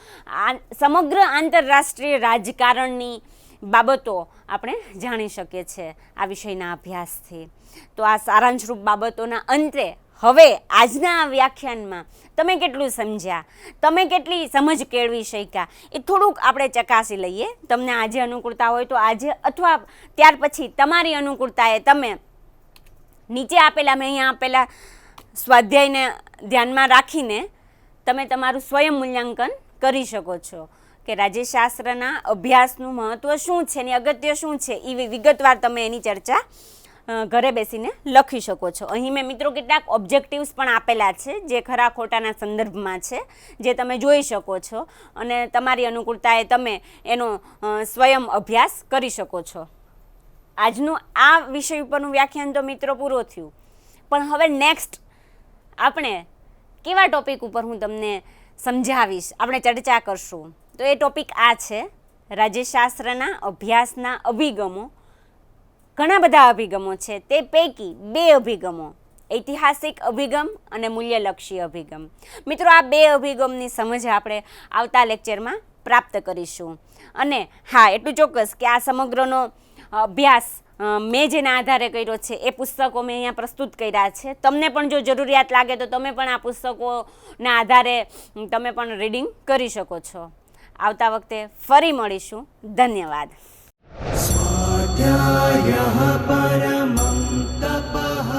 સમગ્ર આંતરરાષ્ટ્રીય રાજકારણની બાબતો આપણે જાણી શકીએ છીએ આ વિષયના અભ્યાસથી. તો આ સારાંશરૂપ બાબતોના અંતે હવે આજના આ વ્યાખ્યાનમાં તમે કેટલું સમજ્યા, તમે કેટલી સમજ કેળવી શક્યા, એ થોડુંક આપણે ચકાસી લઈએ. તમને આજે અનુકૂળતા હોય તો આજે, અથવા ત્યાર પછી તમારી અનુકૂળતાએ તમે નીચે આપેલા, મેં અહીંયા આપેલા સ્વાધ્યાયને ધ્યાનમાં રાખીને તમે તમારું સ્વયં મૂલ્યાંકન કરી શકો છો કે રાજ્યશાસ્ત્રના અભ્યાસનું મહત્ત્વ શું છે, એની અગત્ય શું છે, એ વિગતવાર તમે એની ચર્ચા ઘરે બેસીને લખી શકો છો. અહીં મેં મિત્રો કેટલાક ઓબ્જેક્ટિવ્સ પણ આપેલા છે જે ખરા ખોટાના સંદર્ભમાં છે, જે તમે જોઈ શકો છો અને તમારી અનુકૂળતાએ તમે એનો સ્વયં અભ્યાસ કરી શકો છો. આજનું આ વિષય ઉપરનું વ્યાખ્યાન તો મિત્રો પૂરો થયું, પણ હવે નેક્સ્ટ આપણે કેવા ટોપિક ઉપર હું તમને સમજાવીશ, આપણે ચર્ચા કરશું. તો એ ટોપિક આ છે રાજ્યશાસ્ત્રના અભ્યાસના અભિગમો. ઘણા બધા અભિગમો છે, તે પૈકી 2 અભિગમો, ઐતિહાસિક અભિગમ અને મૂલ્યલક્ષી અભિગમ. મિત્રો, આ 2 અભિગમની સમજ આપણે આવતા લેક્ચરમાં પ્રાપ્ત કરીશું. અને હા, એટલું ચોક્કસ કે આ સમગ્રનો અભ્યાસ મેં જેના આધારે કર્યો છે એ પુસ્તકો મેં અહીંયા પ્રસ્તુત કર્યા છે. તમને પણ જો જરૂરિયાત લાગે તો તમે પણ આ પુસ્તકોના આધારે તમે પણ રીડિંગ કરી શકો છો. આવતા વખતે ફરી મળીશું. ધન્યવાદ. स्वाध्यायः परमं तपः।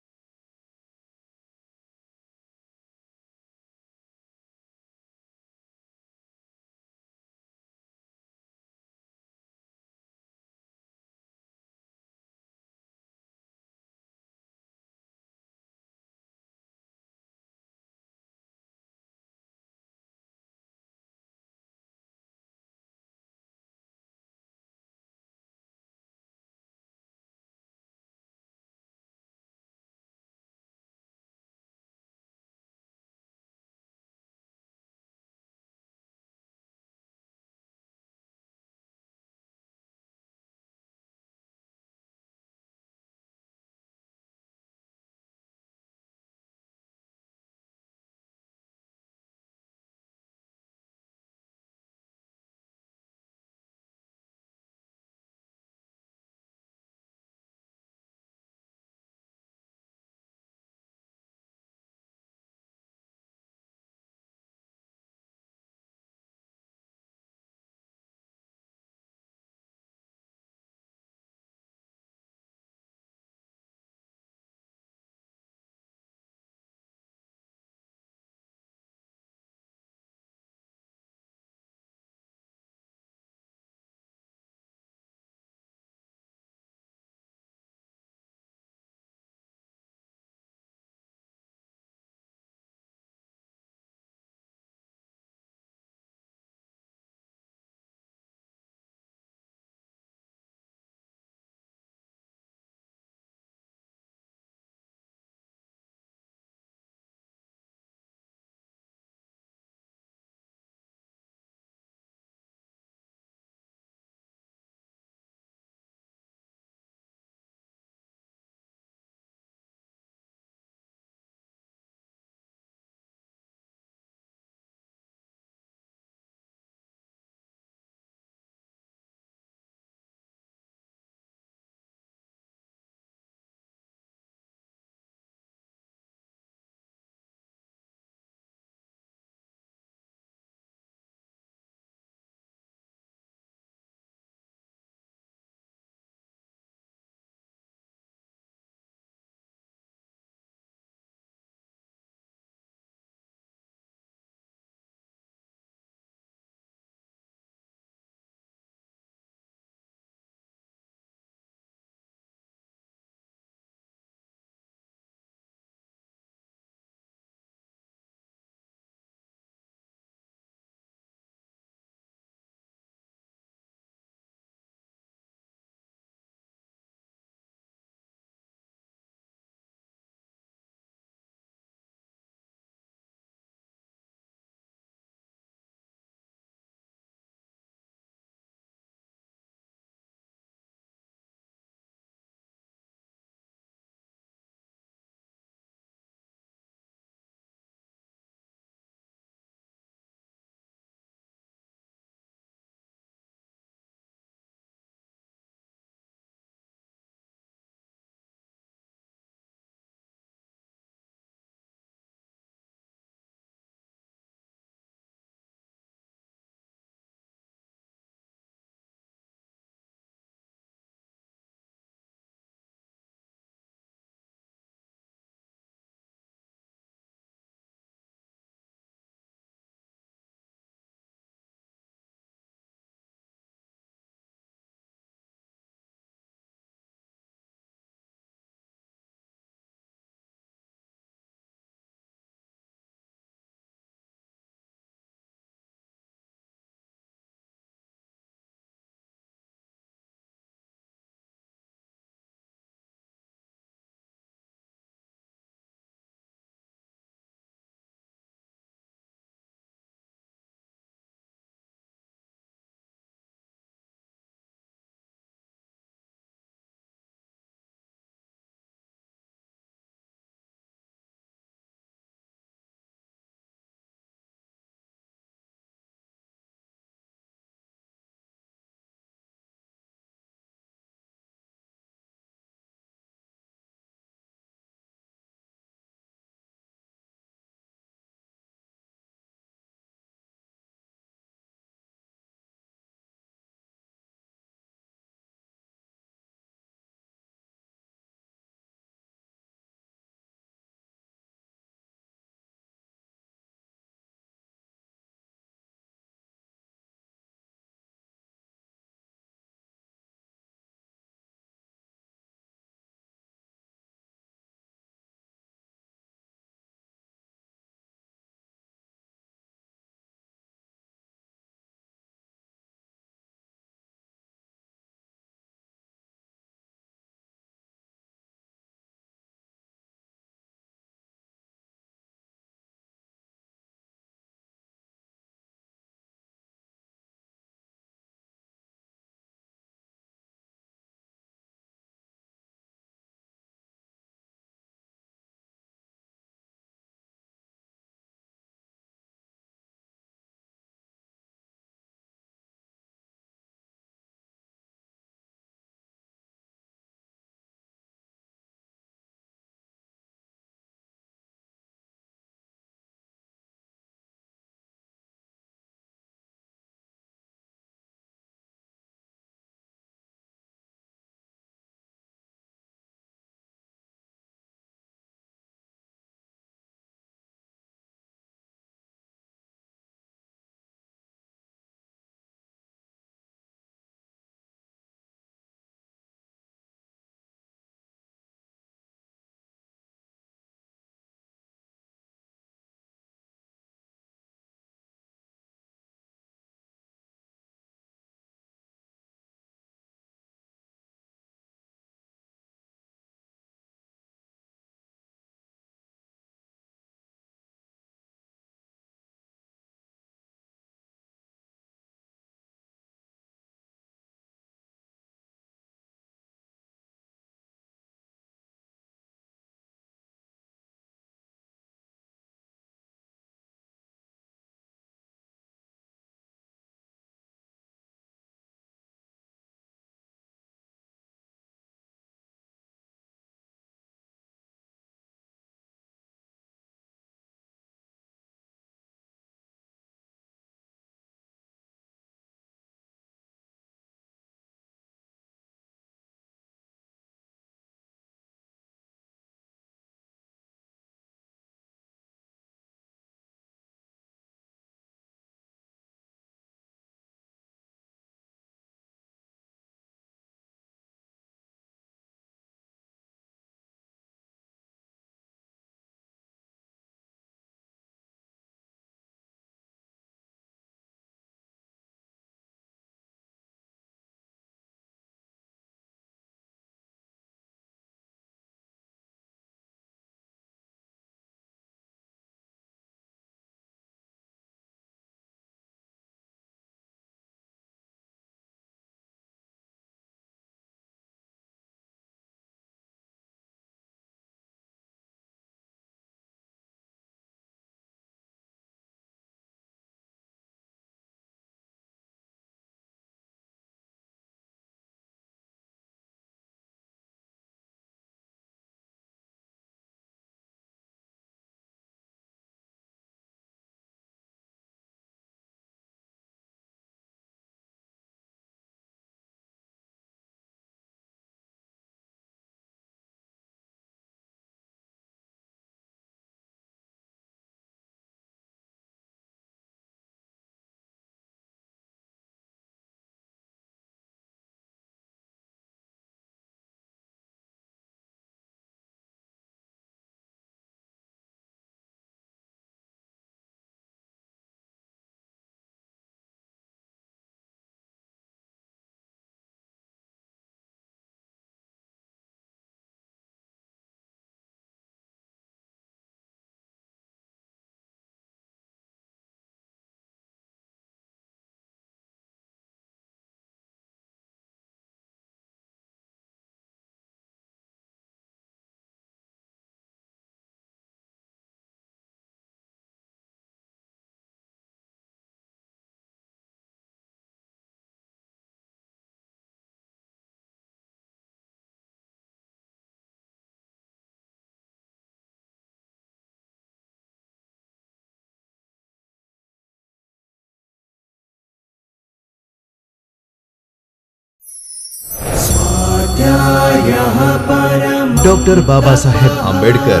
यः परमं doctor Baba Saheb Ambedkar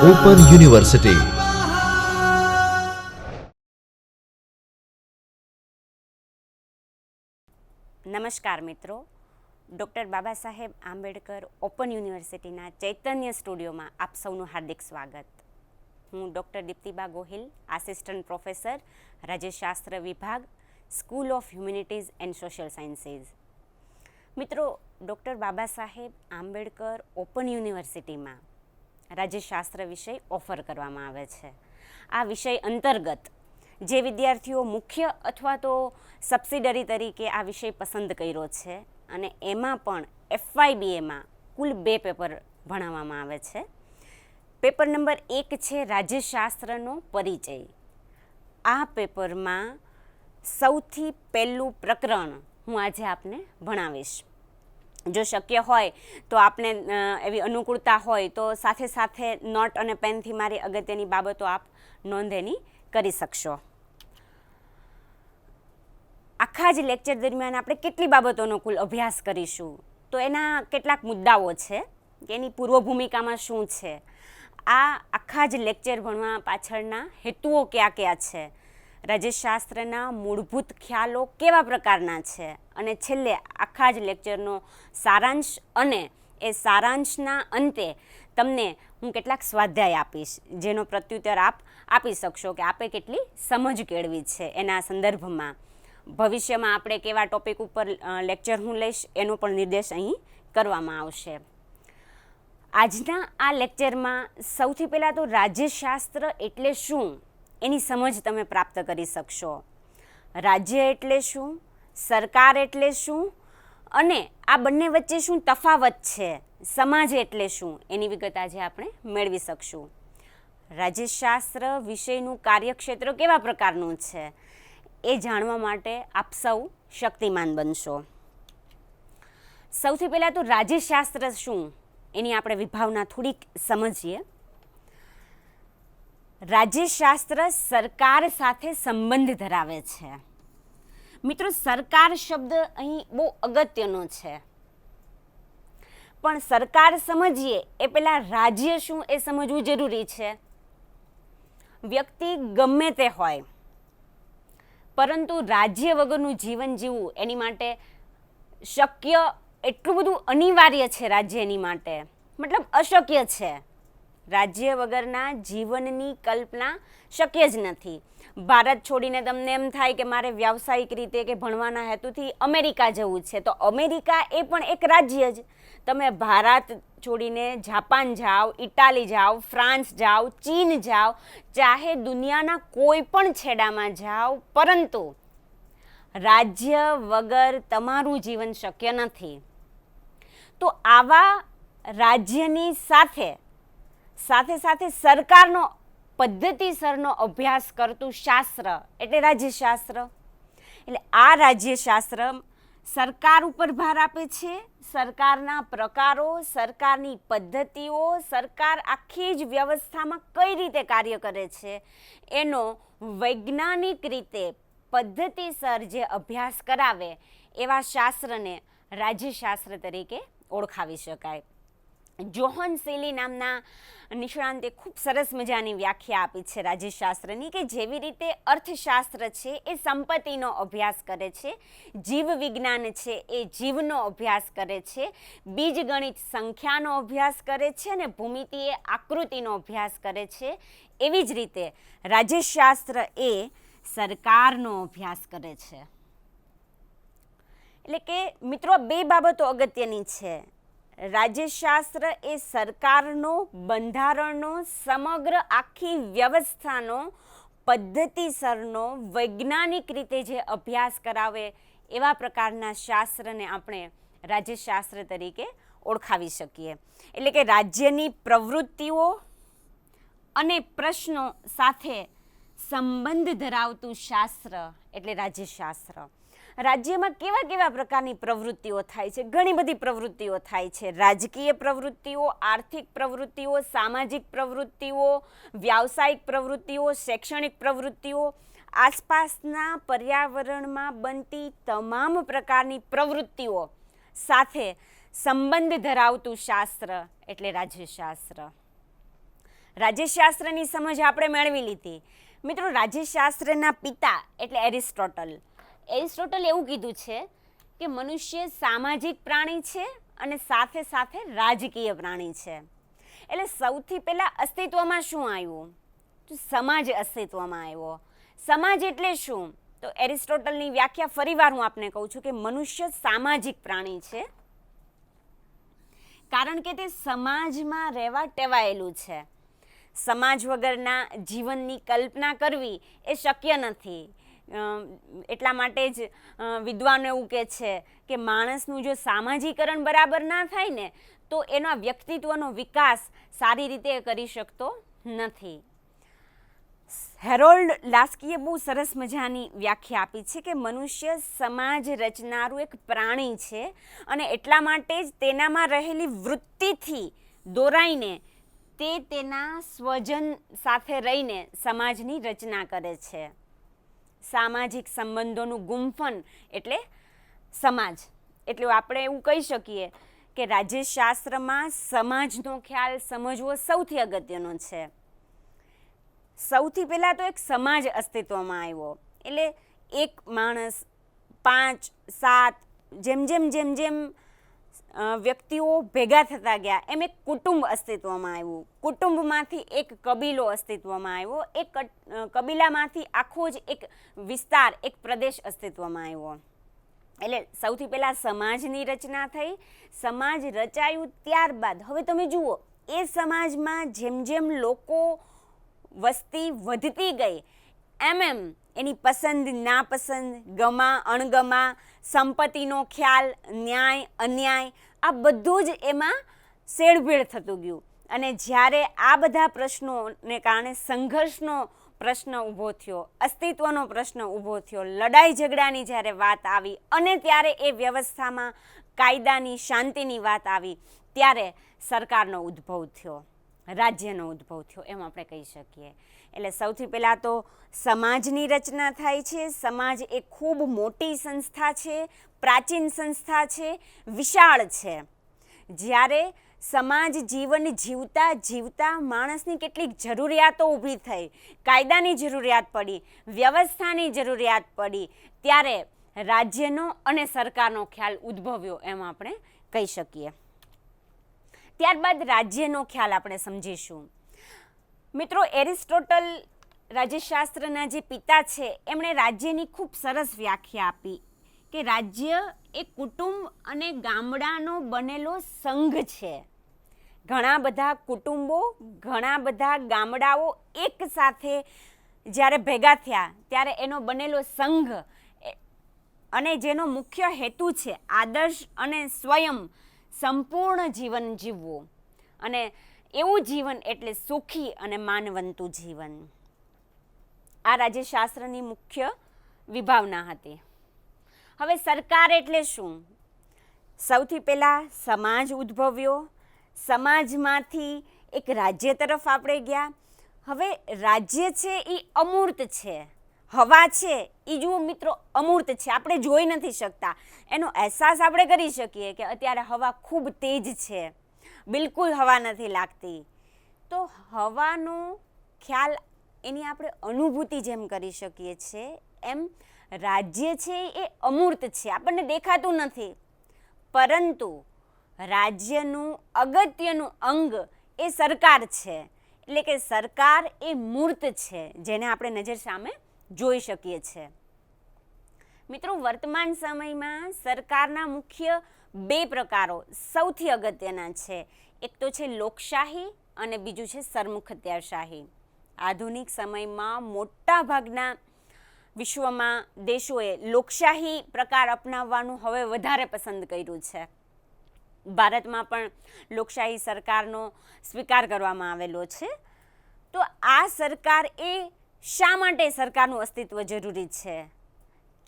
open university. નમસ્કાર મિત્રો, ડૉક્ટર બાબા સાહેબ આંબેડકર ઓપન યુનિવર્સિટીના ચૈતન્ય સ્ટુડિયોમાં આપ સૌનું હાર્દિક સ્વાગત. હું ડૉક્ટર દીપ્તિબા ગોહિલ, આસિસ્ટન્ટ પ્રોફેસર, રાજ્યશાસ્ત્ર વિભાગ, school of humanities and social sciences. મિત્રો, ડૉક્ટર બાબા સાહેબ આંબેડકર ઓપન યુનિવર્સિટીમાં રાજ્યશાસ્ત્ર વિષય ઓફર કરવામાં આવે છે. આ વિષય અંતર્ગત જે વિદ્યાર્થીઓ મુખ્ય અથવા તો સબસિડરી તરીકે આ વિષય પસંદ કર્યો છે અને એમાં પણ FYBAમાં કુલ 2 પેપર ભણાવવામાં આવે છે. પેપર નંબર 1 છે રાજ્યશાસ્ત્રનો પરિચય. આ પેપરમાં સૌથી પહેલું પ્રકરણ હું આજે આપને ભણાવીશ. જો શક્ય હોય તો આપને એવી અનુકૂળતા હોય તો સાથે સાથે નોટ અને પેનથી મારી અગત્યની બાબતો આપ નોંધ એની કરી શકશો. આખા જ લેક્ચર દરમિયાન આપણે કેટલી બાબતોનો કુલ અભ્યાસ કરીશું, તો એના કેટલાક મુદ્દાઓ છે કે એની પૂર્વ ભૂમિકામાં શું છે, આ આખા જ લેક્ચર ભણવા પાછળના હેતુઓ કયા કયા છે, રાજ્યશાસ્ત્રના મૂળભૂત ખ્યાલો કેવા પ્રકારના છે, અને છેલ્લે આખા જ લેક્ચરનો સારાંશ, અને એ સારાંશના અંતે તમને હું કેટલાક સ્વાધ્યાય આપીશ જેનો પ્રત્યુત્તર આપ આપી શકશો કે આપે કેટલી સમજ કેળવી છે એના સંદર્ભમાં. ભવિષ્યમાં આપણે કેવા ટોપિક ઉપર લેક્ચર હું લઈશ એનો પણ નિર્દેશ અહીં કરવામાં આવશે. આજના આ લેક્ચરમાં સૌથી પહેલાં તો રાજ્યશાસ્ત્ર એટલે શું એની સમજ તમે પ્રાપ્ત કરી શકશો. રાજ્ય એટલે શું, સરકાર એટલે શું, અને આ બંને વચ્ચે શું તફાવત છે, સમાજ એટલે શું, એની વિગત આજે આપણે મેળવી શકશું. રાજ્યશાસ્ત્ર વિષયનું કાર્યક્ષેત્ર કેવા પ્રકારનું છે એ જાણવા માટે આપ સૌ શક્તિમાન બનશો. સૌથી પહેલાં તો રાજ્યશાસ્ત્ર શું એની આપણે વિભાવના થોડીક સમજીએ. રાજ્યશાસ્ત્ર સરકાર સાથે સંબંધ ધરાવે છે. મિત્રો, સરકાર શબ્દ અહીં બહુ અગત્યનો છે, પણ સરકાર સમજીએ એ પહેલાં રાજ્ય શું એ સમજવું જરૂરી છે. વ્યક્તિ ગમે તે હોય, પરંતુ રાજ્ય વગરનું જીવન જીવવું એની માટે શક્ય એટલું બધું અનિવાર્ય છે. રાજ્ય એની માટે મતલબ અશક્ય છે. રાજ્ય વગરના જીવનની કલ્પના શક્ય જ નથી. ભારત છોડીને તમને એમ થાય કે મારે વ્યાવસાયિક રીતે કે ભણવાના હેતુથી અમેરિકા જવું છે, તો અમેરિકા એ પણ એક રાજ્ય જ. તમે ભારત છોડીને જાપાન જાઓ, ઇટાલી જાઓ, ફ્રાન્સ જાઓ, ચીન જાઓ, ચાહે દુનિયાના કોઈ પણ છેડામાં જાઓ, પરંતુ રાજ્ય વગર તમારું જીવન શક્ય નથી. તો આવા રાજ્યની સાથે સાથે સરકારનો પદ્ધતિસરનો અભ્યાસ કરતું શાસ્ત્ર એટલે રાજ્યશાસ્ત્ર. એટલે આ રાજ્યશાસ્ત્ર સરકાર ઉપર ભાર આપે છે, સરકારના પ્રકારો, સરકારની પદ્ધતિઓ, સરકાર આખી જ વ્યવસ્થામાં કઈ રીતે કાર્ય કરે છે એનો વૈજ્ઞાનિક રીતે પદ્ધતિસર જે અભ્યાસ કરાવે એવા શાસ્ત્રને રાજ્યશાસ્ત્ર તરીકે ઓળખાવી શકાય. જોહન સેલી નામના નિષ્ણાંતે ખૂબ સરસ મજાની વ્યાખ્યા આપી છે રાજ્યશાસ્ત્રની, કે જેવી રીતે અર્થશાસ્ત્ર છે એ સંપત્તિનો અભ્યાસ કરે છે, જીવ વિજ્ઞાન છે એ જીવનો અભ્યાસ કરે છે, બીજગણિત સંખ્યાનો અભ્યાસ કરે છે, અને ભૂમિતિ એ આકૃતિનો અભ્યાસ કરે છે, એવી જ રીતે રાજ્યશાસ્ત્ર એ સરકારનો અભ્યાસ કરે છે. એટલે કે મિત્રો, 2 બાબતો અગત્યની છે. રાજ્યશાસ્ત્ર એ સરકારનો, બંધારણનો, સમગ્ર આખી વ્યવસ્થાનો પદ્ધતિસરનો વૈજ્ઞાનિક રીતે જે અભ્યાસ કરાવે એવા પ્રકારના શાસ્ત્રને આપણે રાજ્યશાસ્ત્ર તરીકે ઓળખાવી શકીએ. એટલે કે રાજ્યની પ્રવૃત્તિઓ અને પ્રશ્નો સાથે સંબંધ ધરાવતું શાસ્ત્ર એટલે રાજ્યશાસ્ત્ર. રાજ્યમાં કેવા કેવા પ્રકારની પ્રવૃત્તિઓ થાય છે? ઘણી બધી પ્રવૃત્તિઓ થાય છે. રાજકીય પ્રવૃત્તિઓ, આર્થિક પ્રવૃત્તિઓ, સામાજિક પ્રવૃત્તિઓ, વ્યાવસાયિક પ્રવૃત્તિઓ, શૈક્ષણિક પ્રવૃત્તિઓ, આસપાસના પર્યાવરણમાં બનતી તમામ પ્રકારની પ્રવૃત્તિઓ સાથે સંબંધ ધરાવતું શાસ્ત્ર એટલે રાજ્યશાસ્ત્ર. રાજ્યશાસ્ત્રની સમજ આપણે મેળવી લીધી. મિત્રો, રાજ્યશાસ્ત્રના પિતા એટલે એરિસ્ટોટલ. એરિસ્ટોટલ એવું કીધું છે કે મનુષ્ય સામાજિક પ્રાણી છે અને સાથે સાથે રાજકીય પ્રાણી છે. એટલે સૌથી પહેલાં અસ્તિત્વમાં શું આવ્યું? તો સમાજ અસ્તિત્વમાં આવ્યો. સમાજ એટલે શું? તો એરિસ્ટોટલની વ્યાખ્યા ફરીવાર હું આપને કહું છું કે મનુષ્ય સામાજિક પ્રાણી છે, કારણ કે તે સમાજમાં રહેવા ટેવાયેલું છે. સમાજ વગરના જીવનની કલ્પના કરવી એ શક્ય નથી. એટલા માટે જ વિદ્વાનો એવું કહે છે કે માણસનું જો સામાજિકરણ બરાબર ના થાય ને તો એના વ્યક્તિત્વનો વિકાસ સારી રીતે કરી શકતો નથી. હેરોલ્ડ લાસ્કીએ બહુ સરસ મજાની વ્યાખ્યા આપી છે કે મનુષ્ય સમાજ રચનારું એક પ્રાણી છે અને એટલા માટે જ તેનામાં રહેલી વૃત્તિથી દોરાઈને તે તેના સ્વજન સાથે રહીને સમાજની રચના કરે છે. સામાજિક સંબંધોનું ગુંફન એટલે સમાજ. એટલે આપણે એવું કહી શકીએ કે રાજ્યશાસ્ત્રમાં સમાજનો ખ્યાલ સમજવો સૌથી અગત્યનો છે. સૌથી પહેલાં તો એક સમાજ અસ્તિત્વમાં આવ્યો. એટલે એક માણસ, 5, 7 જેમ વ્યક્તિઓ ભેગા થતા ગયા એમ એક કુટુંબ અસ્તિત્વમાં આવ્યું. કુટુંબમાંથી એક કબીલો અસ્તિત્વમાં આવ્યો. એક કબીલામાંથી આખો જ એક વિસ્તાર, એક પ્રદેશ અસ્તિત્વમાં આવ્યો. એટલે સૌથી પહેલાં સમાજની રચના થઈ. સમાજ રચાયું ત્યારબાદ હવે તમે જુઓ એ સમાજમાં જેમ લોકો વસ્તી વધતી ગઈ એમ એની પસંદ નાપસંદ, ગમા અણગમા, સંપત્તિનો ખ્યાલ, ન્યાય અન્યાય, આ બધું જ એમાં શેરભેળ થતું ગયું. અને જ્યારે આ બધા પ્રશ્નોને કારણે સંઘર્ષનો પ્રશ્ન ઊભો થયો, અસ્તિત્વનો પ્રશ્ન ઊભો થયો, લડાઈ ઝઘડાની જ્યારે વાત આવી અને ત્યારે એ વ્યવસ્થામાં કાયદાની, શાંતિની વાત આવી, ત્યારે સરકારનો ઉદ્ભવ થયો, રાજ્યનો ઉદ્ભવ થયો એમ આપણે કહી શકીએ. એટલે સૌથી પહેલાં તો સમાજની રચના થાય છે. સમાજ એ ખૂબ મોટી સંસ્થા છે, પ્રાચીન સંસ્થા છે, વિશાળ છે. જ્યારે સમાજ જીવન જીવતા માણસની કેટલીક જરૂરિયાતો ઊભી થઈ, કાયદાની જરૂરિયાત પડી, વ્યવસ્થાની જરૂરિયાત પડી, ત્યારે રાજ્યનો અને સરકારનો ખ્યાલ ઉદ્ભવ્યો એમ આપણે કહી શકીએ. ત્યારબાદ રાજ્યનો ખ્યાલ આપણે સમજીશું. મિત્રો, એરિસ્ટોટલ રાજ્યશાસ્ત્રના જે પિતા છે એમણે રાજ્યની ખૂબ સરસ વ્યાખ્યા આપી કે રાજ્ય એ કુટુંબ અને ગામડાનો બનેલો સંઘ છે. ઘણા બધા કુટુંબો, ઘણા બધા ગામડાઓ એક સાથે જ્યારે ભેગા થયા ત્યારે એનો બનેલો સંઘ, અને જેનો મુખ્ય હેતુ છે આદર્શ અને સ્વયં સંપૂર્ણ જીવન જીવવું. અને એવું જીવન એટલે સુખી અને માનવંતું જીવન. આ રાજ્યશાસ્ત્રની મુખ્ય વિભાવના હતી. હવે સરકાર એટલે શું? સૌથી પહેલાં સમાજ ઉદ્ભવ્યો. સમાજમાંથી એક રાજ્ય તરફ આપણે ગયા. હવે રાજ્ય છે એ અમૂર્ત છે. હવા છે એ જુઓ મિત્રો અમૂર્ત છે, આપણે જોઈ નથી શકતા. એનો અહેસાસ આપણે કરી શકીએ કે અત્યારે હવા ખૂબ તેજ છે, બિલકુલ હવા નથી લાગતી. તો હવાનો ખ્યાલ, એની આપણે અનુભૂતિ જેમ કરી શકીએ છીએ એમ રાજ્ય છે એ અમૂર્ત છે, આપણને દેખાતું નથી. પરંતુ રાજ્યનું અગત્યનું અંગ એ સરકાર છે. એટલે કે સરકાર એ મૂર્ત છે જેને આપણે નજર સામે જોઈ શકીએ છીએ. મિત્રો, વર્તમાન સમયમાં સરકારના મુખ્ય 2 પ્રકારો સૌથી અગત્યના છે. એક તો છે લોકશાહી અને બીજું છે સરમુખત્યારશાહી. આધુનિક સમયમાં મોટા ભાગના વિશ્વમાં દેશોએ લોકશાહી પ્રકાર અપનાવવાનું હવે વધારે પસંદ કર્યું છે. ભારતમાં પણ લોકશાહી સરકારનો સ્વીકાર કરવામાં આવેલો છે. તો આ સરકાર એ શા માટે સરકારનું અસ્તિત્વ જરૂરી છે?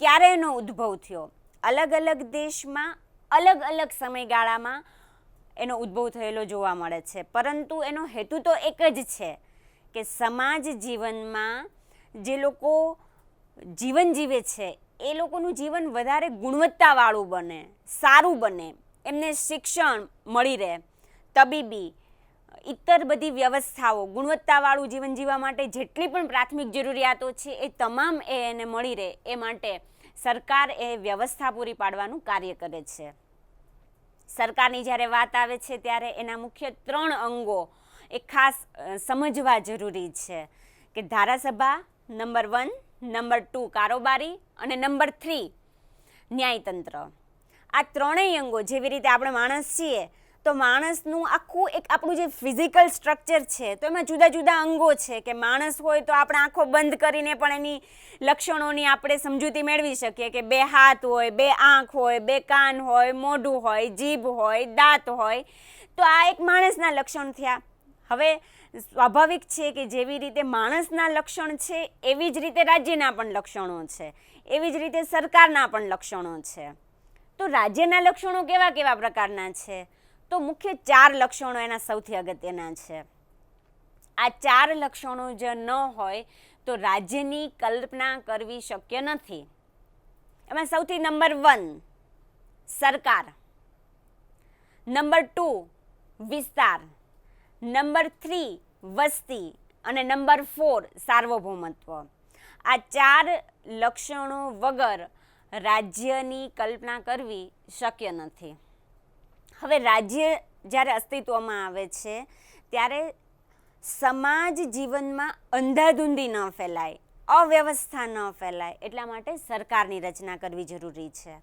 ક્યારે એનો ઉદ્ભવ થયો? અલગ અલગ દેશમાં અલગ અલગ સમયગાળામાં એનો ઉદ્ભવ થયેલો જોવા મળે છે, પરંતુ એનો હેતુ તો એક જ છે કે સમાજ જીવનમાં જે લોકો જીવન જીવે છે એ લોકોનું જીવન વધારે ગુણવત્તાવાળું બને, સારું બને. એમને શિક્ષણ મળી રહે, તબીબી, ઇતર બધી વ્યવસ્થાઓ, ગુણવત્તાવાળું જીવન જીવવા માટે જેટલી પણ પ્રાથમિક જરૂરિયાતો છે એ તમામ એને મળી રહે એ માટે સરકાર એ વ્યવસ્થા પૂરી પાડવાનું કાર્ય કરે છે. સરકારની જ્યારે વાત આવે છે ત્યારે એના મુખ્ય 3 અંગો એ ખાસ સમજવા જરૂરી છે કે ધારાસભા, નંબર 1, નંબર 2 કારોબારી અને નંબર 3 ન્યાયતંત્ર. આ 3 અંગો, જેવી રીતે આપણે માણસ છીએ તો માણસનું આખું એક આપણું જે ફિઝિકલ સ્ટ્રક્ચર છે તો એમાં જુદા જુદા અંગો છે કે માણસ હોય તો આપણે આંખો બંધ કરીને પણ એની લક્ષણોની આપણે સમજૂતી મેળવી શકીએ કે 2 હાથ હોય, 2 આંખ હોય, 2 કાન હોય, મોઢું હોય, જીભ હોય, દાંત હોય. તો આ એક માણસના લક્ષણ થયા. હવે સ્વાભાવિક છે કે જેવી રીતે માણસના લક્ષણ છે એવી જ રીતે રાજ્યના પણ લક્ષણો છે, એવી જ રીતે સરકારના પણ લક્ષણો છે. તો રાજ્યના લક્ષણો કેવા કેવા પ્રકારના છે? તો મુખ્ય 4 લક્ષણો એના સૌથી અગત્યના છે. આ 4 લક્ષણો જો ન હોય તો રાજ્યની કલ્પના કરવી શક્ય નથી. એમાં સૌથી નંબર 1 સરકાર, નંબર 2 વિસ્તાર, નંબર 3 વસ્તી અને નંબર 4 સાર્વભૌમત્વ. આ 4 લક્ષણો વગર રાજ્યની કલ્પના કરવી શક્ય નથી. હવે રાજ્ય જ્યારે અસ્તિત્વમાં આવે છે ત્યારે સમાજ જીવનમાં અંધાધૂંધી ન ફેલાય, અવ્યવસ્થા ન ફેલાય એટલા માટે સરકારની રચના કરવી જરૂરી છે.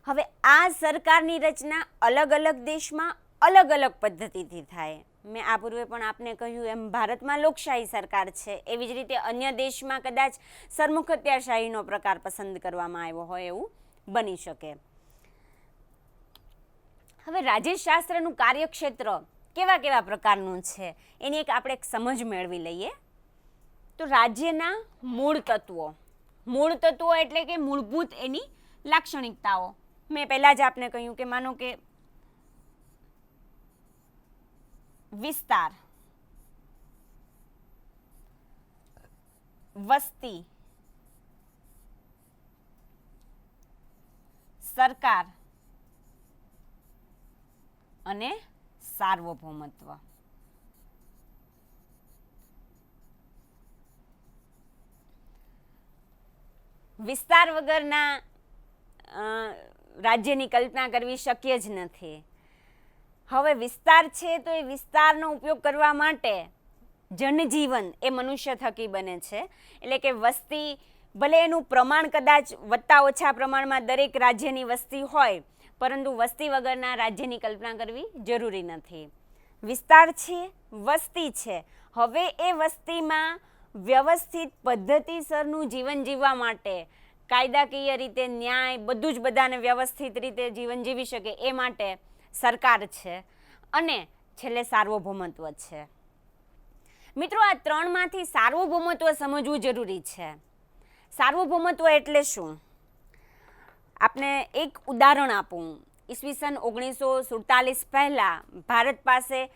હવે આ સરકારની રચના અલગ અલગ દેશમાં અલગ અલગ પદ્ધતિથી થાય. મેં આ પૂર્વે પણ આપને કહ્યું એમ ભારતમાં લોકશાહી સરકાર છે, એવી જ રીતે અન્ય દેશમાં કદાચ સરમુખત્યારશાહીનો પ્રકાર પસંદ કરવામાં આવ્યો હોય એવું બની શકે. હવે રાજ્યશાસ્ત્રનું કાર્યક્ષેત્ર કેવા કેવા પ્રકારનું છે એની આપણે એક સમજ મેળવી લઈએ. તો રાજ્યના મૂળ તત્વો એટલે કે મૂળભૂત એની લાક્ષણિકતાઓ. મેં પહેલાં જ આપને કહ્યું કે માનો કે વિસ્તાર, વસ્તી, સરકાર અને સાર્વભૌમત્વ. વિસ્તાર વગરના રાજ્યની કલ્પના કરવી શક્ય જ નથી. હવે વિસ્તાર છે તો એ વિસ્તારનો ઉપયોગ કરવા માટે જનજીવન એ મનુષ્ય થકી બને છે. એટલે કે વસ્તી, ભલે એનું પ્રમાણ કદાચ વત્તા ઓછા પ્રમાણમાં દરેક રાજ્યની વસ્તી હોય, પરંતુ વસ્તી વગરના રાજ્યની કલ્પના કરવી જરૂરી નથી. વિસ્તાર છે, વસ્તી છે. હવે એ વસ્તીમાં વ્યવસ્થિત પદ્ધતિસરનું જીવન જીવવા માટે કાયદાકીય રીતે ન્યાય બધું જ બધાને વ્યવસ્થિત રીતે જીવન જીવી શકે એ માટે સરકાર છે અને છેલ્લે સાર્વભૌમત્વ છે. મિત્રો, આ 3માંથી સાર્વભૌમત્વ સમજવું જરૂરી છે. સાર્વભૌમત્વ એટલે શું? આપને એક ઉદાહરણ આપું. ઈસવીસન 1947 પહેલાં ભારત પાસે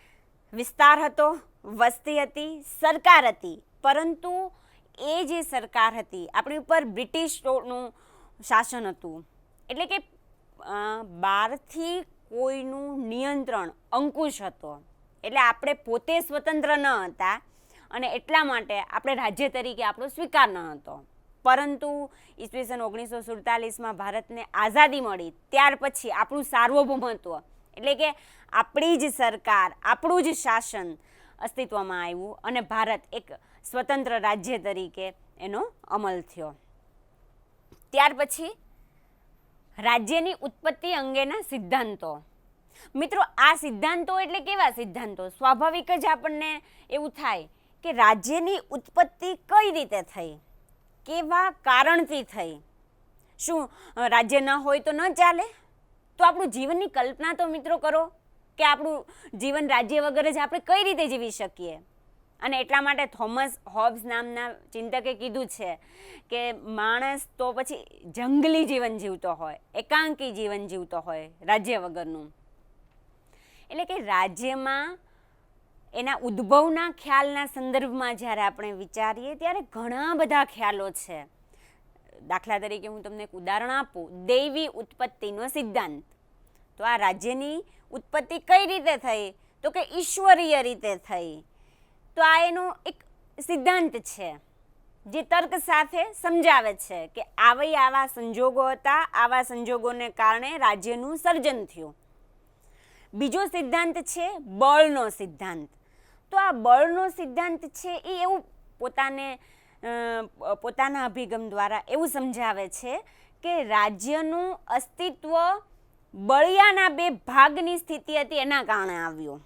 વિસ્તાર હતો, વસ્તી હતી, સરકાર હતી, પરંતુ એ જે સરકાર હતી આપણી ઉપર બ્રિટિશનું શાસન હતું. એટલે કે બહારથી કોઈનું નિયંત્રણ, અંકુશ હતો. એટલે આપણે પોતે સ્વતંત્ર ન હતા અને એટલા માટે આપણે રાજ્ય તરીકે આપણો સ્વીકાર ન હતો. પરંતુ ઈસવીસન 1947માં ભારતને આઝાદી મળી ત્યાર પછી આપણું સાર્વભૌમત્વ એટલે કે આપણી જ સરકાર, આપણું જ શાસન અસ્તિત્વમાં આવ્યું અને ભારત એક સ્વતંત્ર રાજ્ય તરીકે એનો અમલ થયો. ત્યાર પછી રાજ્યની ઉત્પત્તિ અંગેના સિદ્ધાંતો. મિત્રો, આ સિદ્ધાંતો એટલે કેવા સિદ્ધાંતો? સ્વાભાવિક જ આપણને એવું થાય કે રાજ્યની ઉત્પત્તિ કઈ રીતે થઈ, કેવા કારણથી થઈ. શું રાજ્ય ન હોય તો ન ચાલે? તો આપણું જીવનની કલ્પના તો મિત્રો કરો કે આપણું જીવન રાજ્ય વગર જ આપણે કઈ રીતે જીવી શકીએ. અને એટલા માટે થોમસ હોબ્સ નામના ચિંતકે કીધું છે કે માણસ તો પછી જંગલી જીવન જીવતો હોય, એકાંકી જીવન જીવતો હોય રાજ્ય વગરનું. એટલે કે રાજ્યમાં એના ઉદ્ભવના ખ્યાલના સંદર્ભમાં જ્યારે આપણે વિચારીએ ત્યારે ઘણા બધા ખ્યાલો છે. દાખલા તરીકે હું તમને એક ઉદાહરણ આપું. દૈવી ઉત્પત્તિનો સિદ્ધાંત. તો આ રાજ્યની ઉત્પત્તિ કઈ રીતે થઈ? તો કે ઈશ્વરીય રીતે થઈ. તો આ એનો એક સિદ્ધાંત છે જે તર્ક સાથે સમજાવે છે કે આવા સંજોગો હતા, આવા સંજોગોને કારણે રાજ્યનું સર્જન થયું. બીજો સિદ્ધાંત છે બળનો સિદ્ધાંત. તો આ બળનો સિદ્ધાંત છે એ એવું પોતાના અભિગમ દ્વારા એવું સમજાવે છે કે રાજ્યનું અસ્તિત્વ બળિયાના બે ભાગની સ્થિતિ હતી એના કારણે આવ્યું.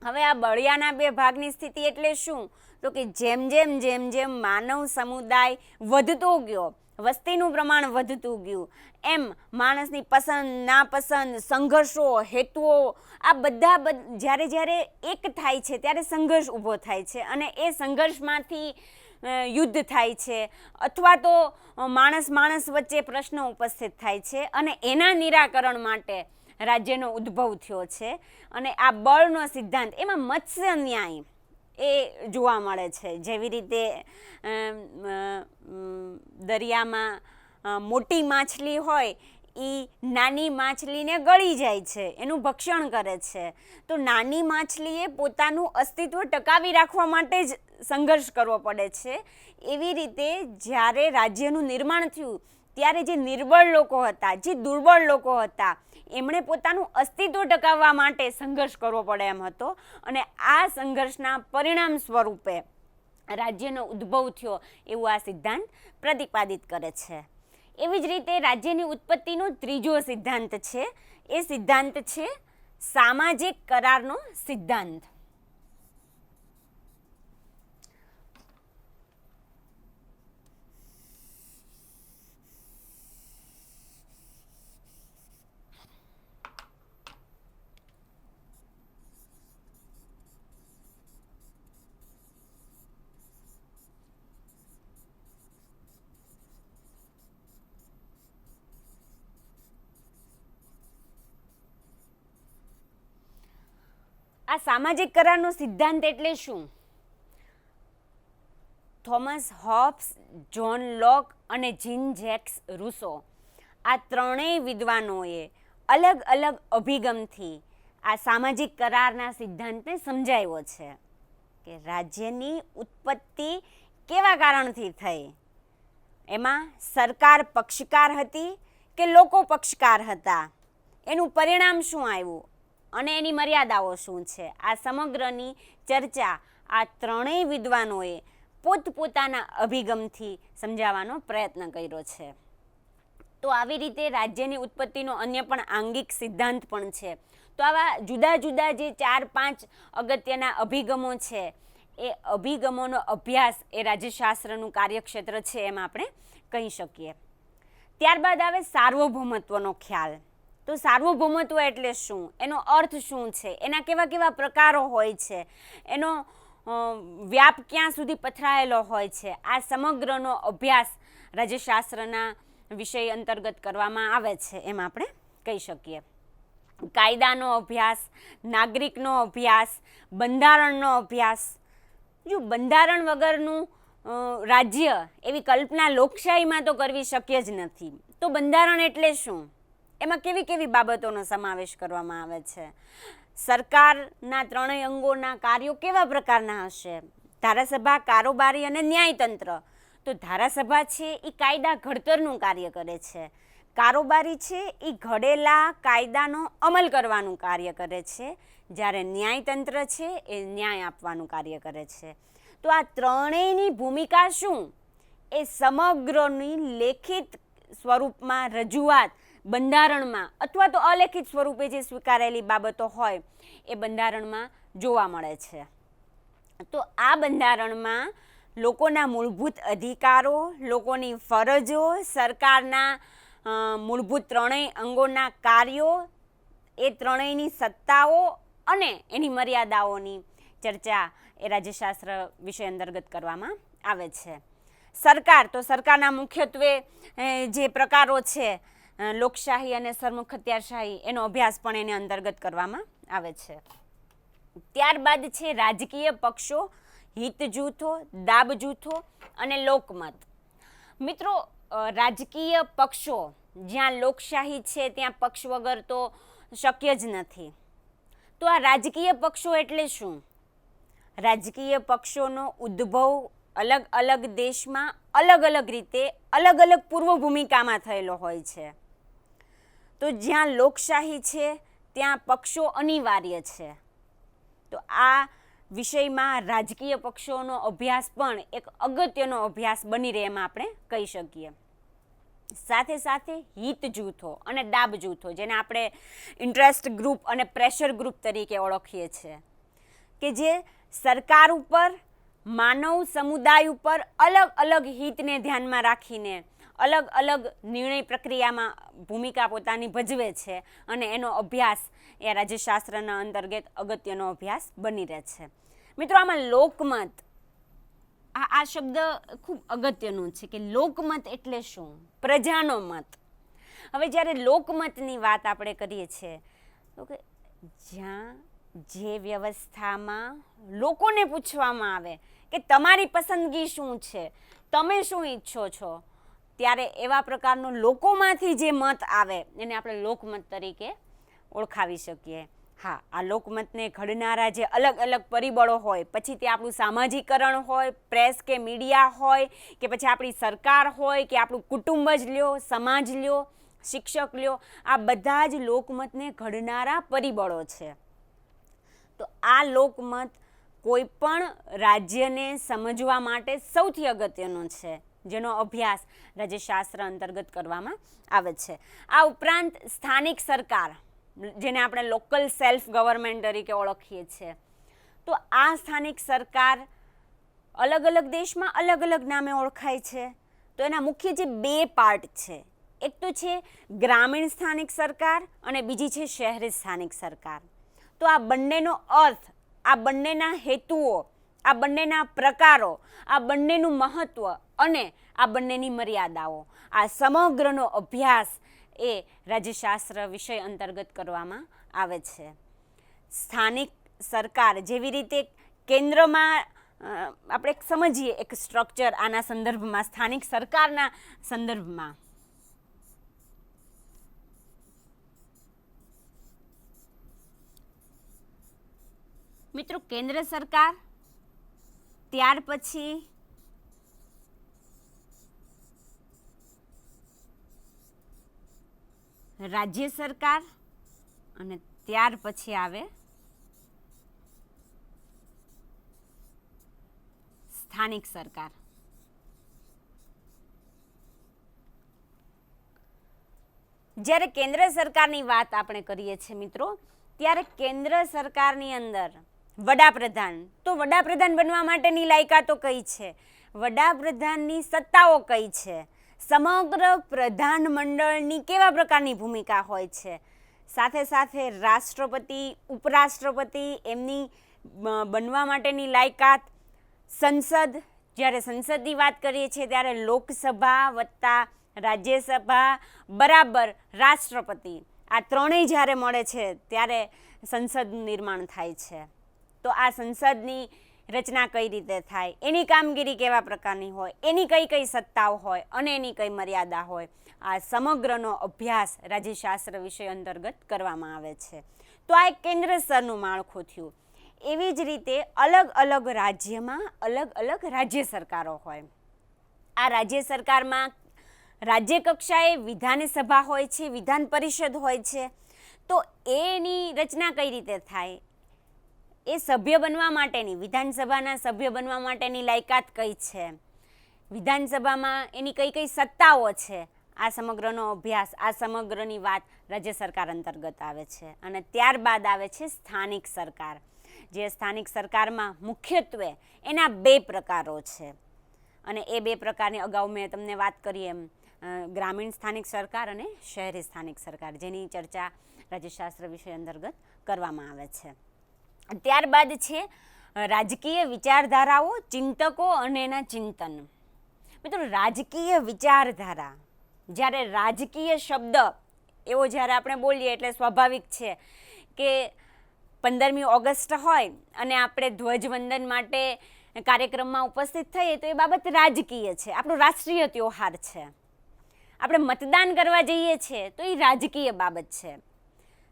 હવે આ બળિયાના બે ભાગની સ્થિતિ એટલે શું? તો કે જેમ જેમ માનવ સમુદાય વધતો ગયો, વસ્તીનું પ્રમાણ વધતું ગયું, એમ માણસની પસંદ નાપસંદ, સંઘર્ષો, હેતુઓ આ બધા જ્યારે એક થાય છે ત્યારે સંઘર્ષ ઊભો થાય છે અને એ સંઘર્ષમાંથી યુદ્ધ થાય છે અથવા તો માણસ વચ્ચે પ્રશ્નો ઉપસ્થિત થાય છે અને એના નિરાકરણ માટે રાજ્યનો ઉદ્ભવ થયો છે. અને આ બળનો સિદ્ધાંત એમાં મત્સ્ય ન્યાય એ જોવા મળે છે. જેવી રીતે દરિયામાં મોટી માછલી હોય એ નાની માછલીને ગળી જાય છે, એનું ભક્ષણ કરે છે. તો નાની માછલીએ પોતાનું અસ્તિત્વ ટકાવી રાખવા માટે જ સંઘર્ષ કરવો પડે છે. એવી રીતે જ્યારે રાજ્યનું નિર્માણ થયું ત્યારે જે નિર્બળ લોકો હતા, જે દુર્બળ લોકો હતા, એમણે પોતાનું અસ્તિત્વ ટકાવવા માટે સંઘર્ષ કરવો પડે એમ હતો અને આ સંઘર્ષના પરિણામ સ્વરૂપે રાજ્યનો ઉદ્ભવ થયો એવું આ સિદ્ધાંત પ્રતિપાદિત કરે છે. એવી જ રીતે રાજ્યની ઉત્પત્તિનો ત્રીજો સિદ્ધાંત છે એ સિદ્ધાંત છે સામાજિક કરારનો સિદ્ધાંત. આ સામાજિક કરારનો સિદ્ધાંત એટલે શું? થોમસ હોબ્સ, જ્હોન લોક અને જીન જેક્સ રૂસો આ ત્રણેય વિદ્વાનોએ અલગ અલગ અભિગમથી આ સામાજિક કરારના સિદ્ધાંતને સમજાવ્યો છે કે રાજ્યની ઉત્પત્તિ કેવા કારણથી થઈ. એમાં સરકાર પક્ષકાર હતી કે લોકો પક્ષકાર હતા, એનું પરિણામ શું આવ્યું અને એની મર્યાદાઓ શું છે, આ સમગ્રની ચર્ચા આ ત્રણેય વિદ્વાનોએ પોતપોતાના અભિગમથી સમજાવવાનો પ્રયત્ન કર્યો છે. તો આવી રીતે રાજ્યની ઉત્પત્તિનો અન્ય પણ આંગિક સિદ્ધાંત પણ છે. તો આવા જુદા જુદા જે 4-5 અગત્યના અભિગમો છે એ અભિગમોનો અભ્યાસ એ રાજ્યશાસ્ત્રનું કાર્યક્ષેત્ર છે એમ આપણે કહી શકીએ. ત્યારબાદ આવે સાર્વભૌમત્વનો ખ્યાલ. તો સાર્વભૌમત્વ એટલે શું, એનો અર્થ શું છે, એના કેવા કેવા પ્રકારો હોય છે, એનો વ્યાપ ક્યાં સુધી પથરાયેલો હોય છે, આ સમગ્રનો અભ્યાસ રાજ્યશાસ્ત્રના વિષય અંતર્ગત કરવામાં આવે છે એમ આપણે કહી શકીએ. કાયદાનો અભ્યાસ, નાગરિકનો અભ્યાસ, બંધારણનો અભ્યાસ. જો બંધારણ વગરનું રાજ્ય એવી કલ્પના લોકશાહીમાં તો કરવી શક્ય જ નથી. તો બંધારણ એટલે શું, એમાં કેવી કેવી બાબતોનો સમાવેશ કરવામાં આવે છે, સરકારના ત્રણેય અંગોના કાર્યો કેવા પ્રકારના હશે, ધારાસભા, કારોબારી અને ન્યાયતંત્ર. તો ધારાસભા છે એ કાયદા ઘડતરનું કાર્ય કરે છે, કારોબારી છે એ ઘડેલા કાયદાનો અમલ કરવાનું કાર્ય કરે છે, જ્યારે ન્યાયતંત્ર છે એ ન્યાય આપવાનું કાર્ય કરે છે. તો આ ત્રણેયની ભૂમિકા શું એ સમગ્રની લેખિત સ્વરૂપમાં રજૂઆત બંધારણમાં અથવા તો અલેખિત સ્વરૂપે જે સ્વીકારેલી બાબતો હોય એ બંધારણમાં જોવા મળે છે. તો આ બંધારણમાં લોકોના મૂળભૂત અધિકારો, લોકોની ફરજો, સરકારના મૂળભૂત ત્રણેય અંગોના કાર્યો, એ ત્રણેયની સત્તાઓ અને એની મર્યાદાઓની ચર્ચા એ રાજ્યશાસ્ત્ર વિષય અંતર્ગત કરવામાં આવે છે. સરકાર, તો સરકારના મુખ્યત્વે જે પ્રકારો છે લોકશાહી અને સરમુખત્યારશાહી એનો અભ્યાસ પણ એને અંતર્ગત કરવામાં આવે છે. ત્યારબાદ છે રાજકીય પક્ષો, હિત જૂથો, દાબ જૂથો અને લોકમત. મિત્રો, રાજકીય પક્ષો, જ્યાં લોકશાહી છે ત્યાં પક્ષ વગર તો શક્ય જ નથી. તો આ રાજકીય પક્ષો એટલે શું? રાજકીય પક્ષોનો ઉદ્ભવ અલગ અલગ દેશમાં અલગ અલગ રીતે અલગ અલગ પૂર્વ ભૂમિકામાં થયેલો હોય છે. તો જ્યાં લોકશાહી છે ત્યાં પક્ષો અનિવાર્ય છે. તો આ વિષયમાં રાજકીય પક્ષોનો અભ્યાસ પણ એક અગત્યનો અભ્યાસ બની રહે એમ આપણે કહી શકીએ. સાથે સાથે હિત જૂથો અને દાબ જૂથો, જેને આપણે ઇન્ટરેસ્ટ ગ્રુપ અને પ્રેશર ગ્રુપ તરીકે ઓળખીએ છીએ, કે જે સરકાર ઉપર, માનવ સમુદાય ઉપર અલગ અલગ હિતને ધ્યાનમાં રાખીને અલગ અલગ નિર્ણય પ્રક્રિયામાં ભૂમિકા પોતાની ભજવે છે અને એનો અભ્યાસ એ રાજ્યશાસ્ત્રના અંતર્ગત અગત્યનો અભ્યાસ બની રહે છે. મિત્રો, આમાં લોકમત, આ શબ્દ ખૂબ અગત્યનું છે કે લોકમત એટલે શું? પ્રજાનો મત. હવે જ્યારે લોકમતની વાત આપણે કરીએ છીએ તો કે જ્યાં જે વ્યવસ્થામાં લોકોને પૂછવામાં આવે કે તમારી પસંદગી શું છે, તમે શું ઈચ્છો છો, ત્યારે એવા પ્રકારનો લોકોમાંથી જે મત આવે એને આપણે લોકમત તરીકે ઓળખાવી શકીએ. હા, આ લોકમતને ઘડનારા જે અલગ અલગ પરિબળો હોય, પછી તે આપણું સામાજિકરણ હોય, પ્રેસ કે મીડિયા હોય, કે પછી આપણી સરકાર હોય, કે આપણું કુટુંબ જ લ્યો, સમાજ લ્યો, શિક્ષક લ્યો, આ બધા જ લોકમતને ઘડનારા પરિબળો છે. તો આ લોકમત કોઈ પણ રાજ્યને સમજવા માટે સૌથી અગત્યનો છે, જેનો અભ્યાસ રાજ્યશાસ્ત્ર અંતર્ગત કરવામાં આવે છે. આ ઉપરાંત સ્થાનિક સરકાર, જેને આપણે લોકલ સેલ્ફ ગવર્મેન્ટ તરીકે ઓળખીએ છીએ, તો આ સ્થાનિક સરકાર અલગ અલગ દેશમાં અલગ અલગ નામે ઓળખાય છે. તો એના મુખ્ય જે બે પાર્ટ છે, એક તો છે ગ્રામીણ સ્થાનિક સરકાર અને બીજી છે શહેરી સ્થાનિક સરકાર. તો આ બંનેનો અર્થ, આ બંનેના હેતુઓ, આ બંનેના પ્રકારો, આ બંનેનું મહત્ત્વ અને આ બંનેની મર્યાદાઓ, આ સમગ્રનો અભ્યાસ એ રાજ્યશાસ્ત્ર વિષય અંતર્ગત કરવામાં આવે છે. સ્થાનિક સરકાર જેવી રીતે કેન્દ્રમાં આપણે સમજીએ એક સ્ટ્રક્ચર આના સંદર્ભમાં, સ્થાનિક સરકારના સંદર્ભમાં, મિત્રો, કેન્દ્ર સરકાર, ત્યાર પછી રાજ્ય સરકાર અને ત્યાર પછી આવે સ્થાનિક સરકાર. જ્યારે કેન્દ્ર સરકારની વાત આપણે કરીએ છીએ મિત્રો, ત્યારે કેન્દ્ર સરકારની અંદર વડાપ્રધાન, તો વડાપ્રધાન બનવા માટેની લાયકાતો કઈ છે, વડાપ્રધાનની સત્તાઓ કઈ છે, સમગ્ર પ્રધાનમંડળની કેવા પ્રકારની ભૂમિકા હોય છે, સાથે સાથે રાષ્ટ્રપતિ, ઉપરાષ્ટ્રપતિ, એમની બનવા માટેની લાયકાત, સંસદ, જ્યારે સંસદની વાત કરીએ છીએ ત્યારે લોકસભા વત્તા રાજ્યસભા બરાબર રાષ્ટ્રપતિ, આ ત્રણેય જ્યારે મળે છે ત્યારે સંસદનું નિર્માણ થાય છે. તો આ સંસદની રચના કઈ રીતે થાય, એની કામગીરી કેવા પ્રકારની હોય, એની કઈ કઈ સત્તાઓ હોય અને એની કઈ મર્યાદા હોય, આ સમગ્રનો અભ્યાસ રાજ્યશાસ્ત્ર વિષય અંતર્ગત કરવામાં આવે છે. તો આ એક કેન્દ્ર સ્તરનું માળખું થયું. એવી જ રીતે અલગ અલગ રાજ્યમાં અલગ અલગ રાજ્ય સરકારો હોય. આ રાજ્ય સરકારમાં રાજ્ય કક્ષાએ વિધાનસભા હોય છે, વિધાન પરિષદ હોય છે. તો એની રચના કઈ રીતે થાય, એ સભ્ય બનવા માટેની, વિધાનસભાના સભ્ય બનવા માટેની લાયકાત કઈ છે, વિધાનસભામાં એની કઈ કઈ સત્તાઓ છે, આ સમગ્રનો અભ્યાસ, આ સમગ્રની વાત રાજ્ય સરકાર અંતર્ગત આવે છે. અને ત્યારબાદ આવે છે સ્થાનિક સરકાર. જે સ્થાનિક સરકારમાં મુખ્યત્વે એના બે પ્રકારો છે અને એ બે પ્રકારની અગાઉ મેં તમને વાત કરી એમ ગ્રામીણ સ્થાનિક સરકાર અને શહેરી સ્થાનિક સરકાર, જેની ચર્ચા રાજ્યશાસ્ત્ર વિષય અંતર્ગત કરવામાં આવે છે. ત્યારબાદ છે રાજકીય વિચારધારાઓ, ચિંતકો અને એના ચિંતન. મિત્રો, રાજકીય વિચારધારા, જ્યારે રાજકીય શબ્દ એવો જ્યારે આપણે બોલીએ એટલે સ્વાભાવિક છે કે 15મી ઓગસ્ટ હોય અને આપણે ધ્વજવંદન માટે કાર્યક્રમમાં ઉપસ્થિત થઈએ તો એ બાબત રાજકીય છે, આપણો રાષ્ટ્રીય તહેવાર છે. આપણે મતદાન કરવા જઈએ છીએ તો એ રાજકીય બાબત છે.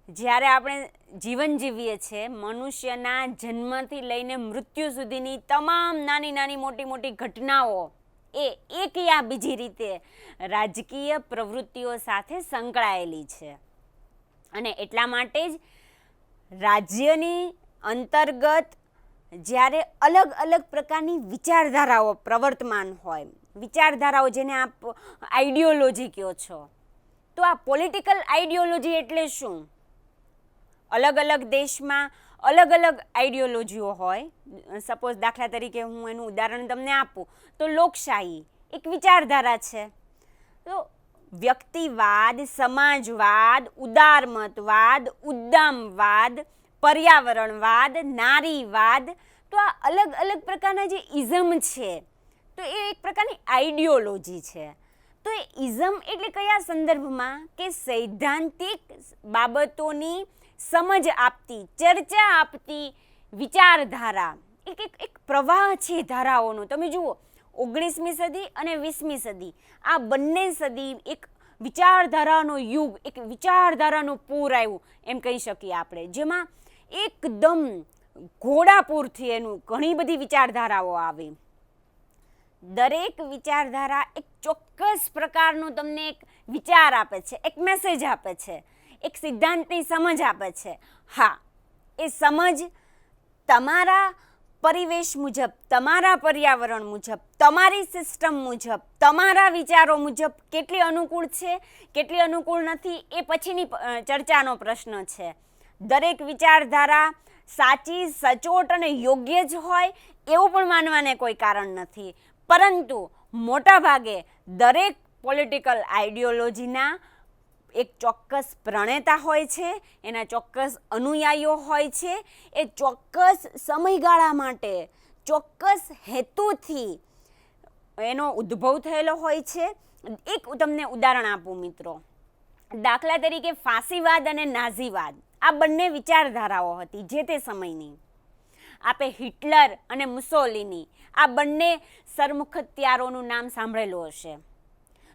જ્યારે આપણે જીવન જીવીએ છીએ, મનુષ્યના જન્મથી લઈને મૃત્યુ સુધીની તમામ નાની નાની મોટી મોટી ઘટનાઓ એ એક યા બીજી રીતે રાજકીય પ્રવૃત્તિઓ સાથે સંકળાયેલી છે. અને એટલા માટે જ રાજ્યની અંતર્ગત જ્યારે અલગ અલગ પ્રકારની વિચારધારાઓ પ્રવર્તમાન હોય, વિચારધારાઓ જેને આપ આઈડિયોલોજી કહો છો, તો આ પોલિટિકલ આઈડિયોલોજી એટલે શું? અલગ અલગ દેશમાં અલગ અલગ આઈડિયોલોજીઓ હોય. સપોઝ દાખલા તરીકે હું એનું ઉદાહરણ તમને આપું તો લોકશાહી એક વિચારધારા છે. તો વ્યક્તિવાદ, સમાજવાદ, ઉદારમતવાદ, ઉદ્દામવાદ, પર્યાવરણવાદ, નારીવાદ, તો આ અલગ અલગ પ્રકારના જે ઇઝમ છે તો એ એક પ્રકારની આઈડિયોલોજી છે. તો એ ઇઝમ એટલે કયા સંદર્ભમાં? કે સૈદ્ધાંતિક બાબતોની સમજ આપતી, ચર્ચા આપતી વિચારધારા, એક પ્રવાહ છે ધારાઓનો. તમે જુઓ 19મી સદી અને 20મી સદી, આ બંને સદી એક વિચારધારાનો યુગ, એક વિચારધારાનું પૂર આવ્યું એમ કહી શકીએ આપણે, જેમાં એકદમ ઘોડાપૂરથી એનું ઘણી બધી વિચારધારાઓ આવી. દરેક વિચારધારા એક ચોક્કસ પ્રકારનો તમને એક વિચાર આપે છે, એક મેસેજ આપે છે, એક સિદ્ધાંતની સમજ આપે છે. હા, એ સમજ તમારા પરિવેશ મુજબ, તમારા પર્યાવરણ મુજબ, તમારી સિસ્ટમ મુજબ, તમારા વિચારો મુજબ કેટલી અનુકૂળ છે, કેટલી અનુકૂળ નથી, એ પછીની ચર્ચાનો પ્રશ્ન છે. દરેક વિચારધારા સાચી, સચોટ અને યોગ્ય જ હોય એવું પણ માનવાને કોઈ કારણ નથી. પરંતુ મોટાભાગે દરેક પોલિટિકલ આઈડિયોલોજીના એક ચોક્કસ પ્રણેતા હોય છે, એના ચોક્કસ અનુયાયીઓ હોય છે. એ ચોક્કસ સમયગાળા માટે, ચોક્કસ હેતુથી એનો ઉદ્ભવ થયેલો હોય છે. એક તમને ઉદાહરણ આપું મિત્રો. દાખલા તરીકે ફાંસીવાદ અને નાઝીવાદ, આ બંને વિચારધારાઓ હતી જે તે સમયની. આપે હિટલર અને મુસોલિની, આ બંને સરમુખત્યારોનું નામ સાંભળેલું હશે.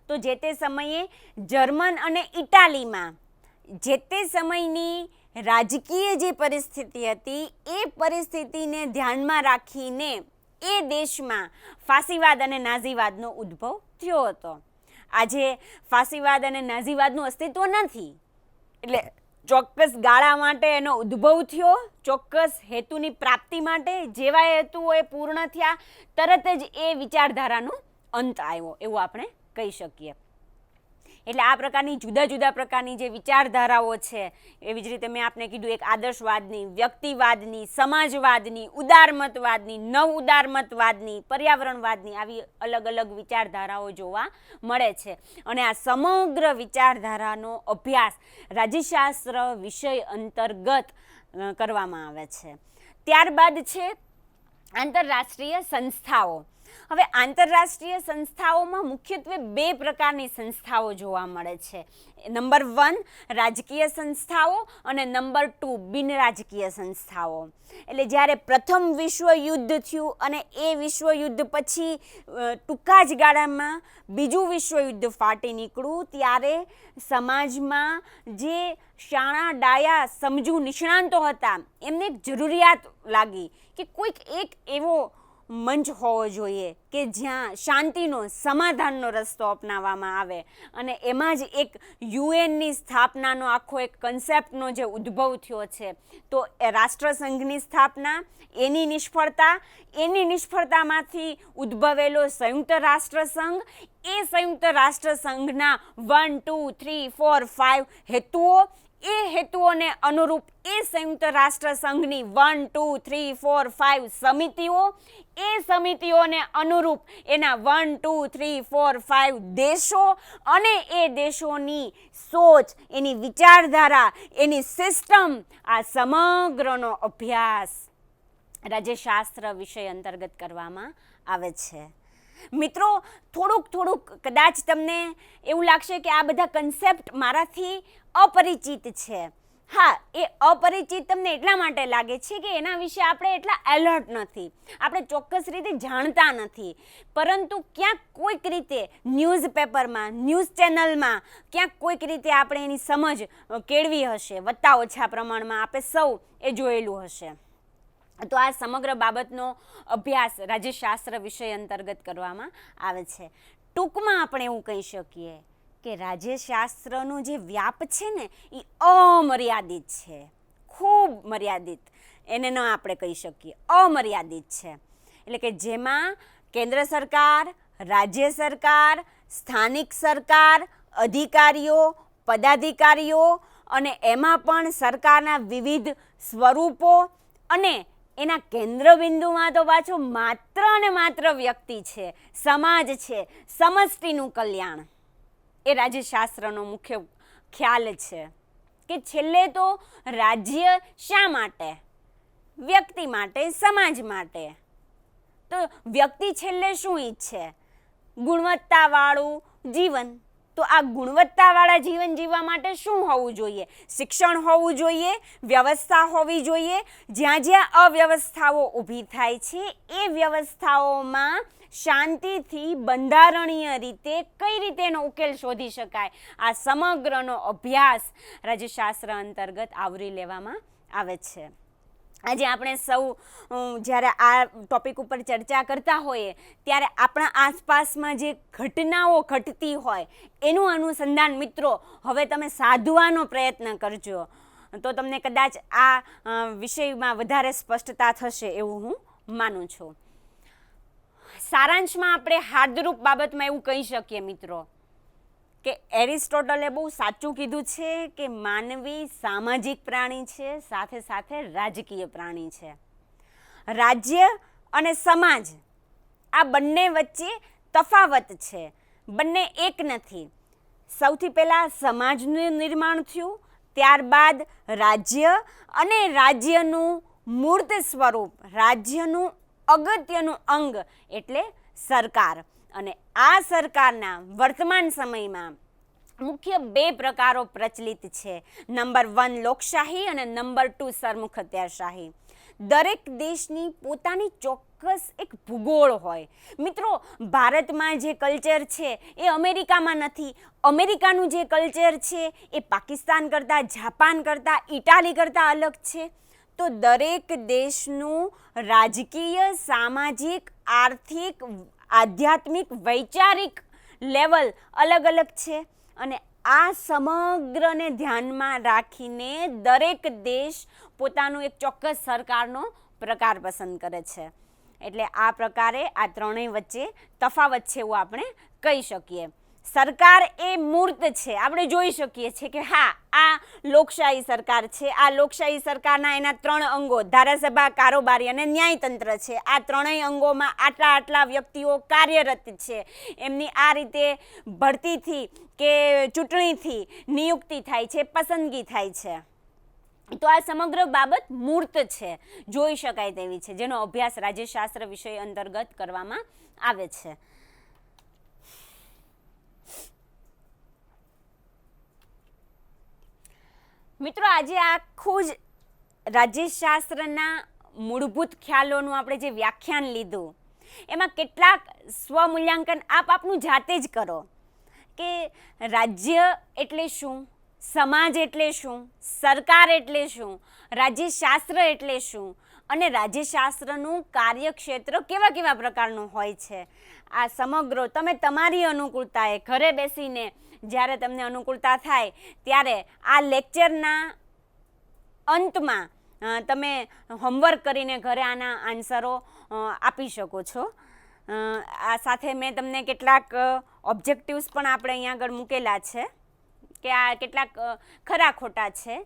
તો જે તે સમયે જર્મન અને ઇટાલીમાં જે તે સમયની રાજકીય જે પરિસ્થિતિ હતી એ પરિસ્થિતિને ધ્યાનમાં રાખીને એ દેશમાં ફાંસીવાદ અને નાઝીવાદનો ઉદ્ભવ થયો હતો. આજે ફાંસીવાદ અને નાઝીવાદનું અસ્તિત્વ નથી, એટલે ચોક્કસ ગાળા માટે એનો ઉદ્ભવ થયો, ચોક્કસ હેતુની પ્રાપ્તિ માટે. જેવા હેતુઓ એ પૂર્ણ થયા તરત જ એ વિચારધારાનો અંત આવ્યો એવું આપણે કહી શકીએ. એટલે આ પ્રકારની જુદા જુદા પ્રકારની જે વિચારધારાઓ છે, એવી જ રીતે મેં આપને કીધું એક આદર્શવાદની, વ્યક્તિવાદની, સમાજવાદની, ઉદારમતવાદની, નવ ઉદારમતવાદની, પર્યાવરણવાદની, આવી અલગ અલગ વિચારધારાઓ જોવા મળે છે. અને આ સમગ્ર વિચારધારાનો અભ્યાસ રાજ્યશાસ્ત્ર વિષય અંતર્ગત કરવામાં આવે છે. ત્યારબાદ છે આંતરરાષ્ટ્રીય સંસ્થાઓ. હવે આંતરરાષ્ટ્રીય સંસ્થાઓમાં મુખ્યત્વે બે પ્રકારની સંસ્થાઓ જોવા મળે છે. નંબર 1 રાજકીય સંસ્થાઓ અને નંબર 2 બિનરાજકીય સંસ્થાઓ. એટલે જ્યારે પ્રથમ વિશ્વયુદ્ધ થયું અને એ વિશ્વયુદ્ધ પછી ટૂંકા જ ગાળામાં બીજું વિશ્વયુદ્ધ ફાટી નીકળ્યું, ત્યારે સમાજમાં જે શાણા ડાયા સમજુ નિષ્ણાંતો હતા એમને એક જરૂરિયાત લાગી કે કોઈક એક એવો મંચ હોવો જોઈએ કે જ્યાં શાંતિનો, સમાધાનનો રસ્તો અપનાવવામાં આવે. અને એમાં જ એક યુએનની સ્થાપનાનો આખો એક કન્સેપ્ટનો જે ઉદ્ભવ થયો છે. તો એ રાષ્ટ્રસંઘની સ્થાપના, એની નિષ્ફળતામાંથી ઉદ્ભવેલો સંયુક્ત રાષ્ટ્રસંઘ, એ સંયુક્ત રાષ્ટ્રસંઘના 1, 2, 3, 4, 5 હેતુઓ, એ હેતુઓને અનુરૂપ એ સંયુક્ત રાષ્ટ્રસંઘની 1, 2, 3, 4, 5 સમિતિઓ, એ સમિતિઓને અનુરૂપ એના 1, 2, 3, 4, 5 દેશો, અને એ દેશોની સોચ, એની વિચારધારા, એની સિસ્ટમ, આ સમગ્રનો અભ્યાસ રાજ્યશાસ્ત્ર વિષય અંતર્ગત કરવામાં આવે છે. મિત્રો, થોડુંક કદાચ તમને એવું લાગશે કે આ બધા કન્સેપ્ટ મારાથી અપરિચિત છે, હા, એ અપરિચિત તમને એટલા માટે લાગે છે કે એના વિશે આપણે એટલા એલર્ટ નથી, આપણે ચોક્કસ રીતે જાણતા નથી, પરંતુ ક્યાંક કોઈક રીતે ન્યૂઝપેપરમાં, ન્યૂઝ ચેનલમાં ક્યાંક કોઈક રીતે આપણે એની સમજ કેળવી હશે, વત્તા ઓછા પ્રમાણમાં આપણે સૌ એ જોયેલું હશે. તો આ સમગ્ર બાબતનો અભ્યાસ રાજ્યશાસ્ત્ર વિષય અંતર્ગત કરવામાં આવે છે. ટૂંકમાં આપણે એવું કહી શકીએ કે રાજ્યશાસ્ત્રનો જે વ્યાપ છે ને એ અમર્યાદિત છે, ખૂબ મર્યાદિત એને ન આપણે કહી શકીએ, અમર્યાદિત છે. એટલે કે જેમાં કેન્દ્ર સરકાર, રાજ્ય સરકાર, સ્થાનિક સરકાર, અધિકારીઓ, પદાધિકારીઓ અને એમાં પણ સરકારના વિવિધ સ્વરૂપો અને એના કેન્દ્રબિંદુમાં તો પાછું માત્ર અને માત્ર વ્યક્તિ છે, સમાજ છે, સમષ્ટિનું કલ્યાણ એ રાજ્યશાસ્ત્રનો મુખ્ય ખ્યાલ છે. કે છેલ્લે તો રાજ્ય શા માટે? વ્યક્તિ માટે, સમાજ માટે. તો વ્યક્તિ છેલ્લે શું ઈચ્છે? ગુણવત્તાવાળું જીવન. તો આ ગુણવત્તાવાળા જીવન જીવવા માટે શું હોવું જોઈએ? શિક્ષણ હોવું જોઈએ, વ્યવસ્થા હોવી જોઈએ. જ્યાં જ્યાં અવ્યવસ્થાઓ ઊભી થાય છે એ વ્યવસ્થાઓમાં શાંતિથી બંધારણીય રીતે કઈ રીતે એનો ઉકેલ શોધી શકાય, આ સમગ્રનો અભ્યાસ રાજ્યશાસ્ત્ર અંતર્ગત આવરી લેવામાં આવે છે. આજે આપણે સૌ જ્યારે આ ટૉપિક ઉપર ચર્ચા કરતા હોઈએ ત્યારે આપણા આસપાસમાં જે ઘટનાઓ ઘટતી હોય એનું અનુસંધાન મિત્રો હવે તમે સાધવાનો પ્રયત્ન કરજો, તો તમને કદાચ આ વિષયમાં વધારે સ્પષ્ટતા થશે એવું હું માનું છું. સારાંશમાં આપણે હાર્દરૂપ બાબતમાં એવું કહી શકીએ મિત્રો કે એરિસ્ટોટલે બહુ સાચું કીધું છે કે માનવી સામાજિક પ્રાણી છે, સાથે સાથે રાજકીય પ્રાણી છે. રાજ્ય અને સમાજ આ બંને વચ્ચે તફાવત છે, બંને એક નથી. સૌથી પહેલાં સમાજનું નિર્માણ થયું, ત્યારબાદ રાજ્ય અને રાજ્યનું મૂર્ત સ્વરૂપ, રાજ્યનું અગત્યનું અંગ એટલે સરકાર. અને આ સરકારના વર્તમાન સમયમાં મુખ્ય બે પ્રકારો પ્રચલિત છે. નંબર 1 લોકશાહી અને નંબર 2 સરમુખત્યારશાહી. દરેક દેશની પોતાની ચોક્કસ એક ભૂગોળ હોય. મિત્રો ભારતમાં જે કલ્ચર છે એ અમેરિકામાં નથી, અમેરિકાનું જે કલ્ચર છે એ પાકિસ્તાન કરતાં, જાપાન કરતાં, ઇટાલી કરતાં અલગ છે. તો દરેક દેશનું રાજકીય, સામાજિક, આર્થિક, આધ્યાત્મિક, વૈચારિક લેવલ અલગ અલગ છે. અને આ સમગ્રને ધ્યાનમાં રાખીને દરેક દેશ પોતાનું એક ચોક્કસ સરકારનો પ્રકાર પસંદ કરે છે. એટલે આ પ્રકારે આ ત્રણેય વચ્ચે તફાવત છે એવું આપણે કહી શકીએ. સરકાર એ મૂર્ત છે, આપણે જોઈ શકીએ છીએ કે હા આ લોકશાહી સરકાર છે. આ લોકશાહી સરકારના એના 3 અંગો ધારાસભા, કારોબારી અને ન્યાયતંત્ર છે. આ ત્રણેય અંગોમાં આટલા વ્યક્તિઓ કાર્યરત છે. એમની આ રીતે ભરતીથી કે ચૂંટણીથી નિયુક્તિ થાય છે, પસંદગી થાય છે. તો આ સમગ્ર બાબત મૂર્ત છે, જોઈ શકાય તેવી છે, જેનો અભ્યાસ રાજ્યશાસ્ત્ર વિષય અંતર્ગત કરવામાં આવે છે. મિત્રો આજે આખું જ રાજ્યશાસ્ત્રના મૂળભૂત ખ્યાલોનું આપણે જે વ્યાખ્યાન લીધું એમાં કેટલાક સ્વમૂલ્યાંકન આપનું જાતે જ કરો કે રાજ્ય એટલે શું, સમાજ એટલે શું, સરકાર એટલે શું, રાજ્યશાસ્ત્ર એટલે શું અને રાજ્યશાસ્ત્રનું કાર્યક્ષેત્ર કેવા કેવા પ્રકારનું હોય છે. આ સમગ્ર તમે તમારી અનુકૂળતાએ ઘરે બેસીને જ્યારે તમને અનુકૂળતા થાય ત્યારે આ લેક્ચરના અંતમાં તમે હોમવર્ક કરીને ઘરે આના આન્સરો આપી શકો છો. આ સાથે મેં તમને કેટલાક ઓબ્જેક્ટિવ્સ પણ આપણે અહીંયા આગળ મૂકેલા છે કે આ કેટલાક ખરા ખોટા છે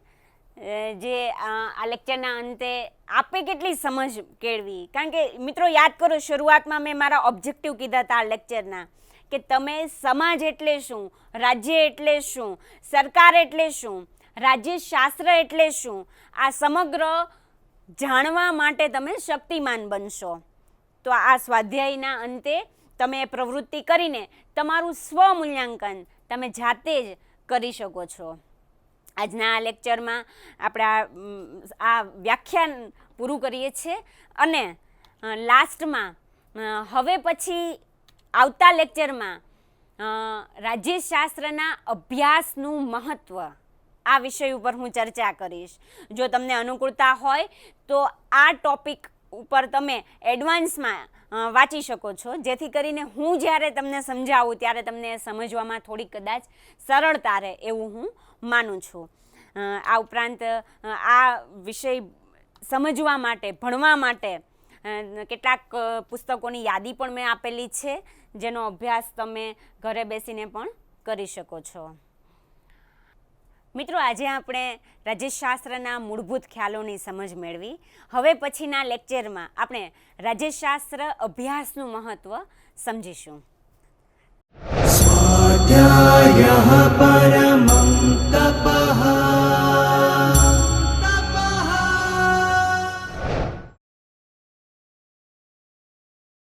જે આ લેક્ચરના અંતે આપે કેટલી સમજ કેળવી. કારણ કે મિત્રો યાદ કરો, શરૂઆતમાં મેં મારા ઓબ્જેક્ટિવ કીધા હતા આ લેક્ચરના કે તમે સમાજ એટલે શું, રાજ્ય એટલે શું, સરકાર એટલે શું, રાજ્યશાસ્ત્ર એટલે શું, આ સમગ્ર જાણવા માટે તમે શક્તિમાન બનશો. તો આ સ્વાધ્યાયના અંતે તમે પ્રવૃત્તિ કરીને તમારું સ્વમૂલ્યાંકન તમે જાતે જ કરી શકો છો. આજના આ લેક્ચરમાં આપણે આ વ્યાખ્યાન પૂરું કરીએ છીએ અને લાસ્ટમાં હવે પછી આવતા લેક્ચરમાં રાજ્યશાસ્ત્રના અભ્યાસનું મહત્ત્વ આ વિષય ઉપર હું ચર્ચા કરીશ. જો તમને અનુકૂળતા હોય તો આ ટૉપિક ઉપર તમે એડવાન્સમાં વાંચી શકો છો, જેથી કરીને હું જ્યારે તમને સમજાવું ત્યારે તમને સમજવામાં થોડી કદાચ સરળતા રહે એવું હું માનું છું. આ ઉપરાંત આ વિષય સમજવા માટે, ભણવા માટે કેટલાક પુસ્તકોની યાદી પણ મેં આપેલી છે, જેનો અભ્યાસ તમે ઘરે બેસીને પણ કરી શકો છો. મિત્રો, આજે આપણે રાજ્યશાસ્ત્રના મૂળભૂત ખ્યાલોની સમજ મેળવી. હવે પછીના લેક્ચરમાં આપણે રાજ્યશાસ્ત્ર અભ્યાસનું મહત્ત્વ સમજીશું. स्वाध्यायः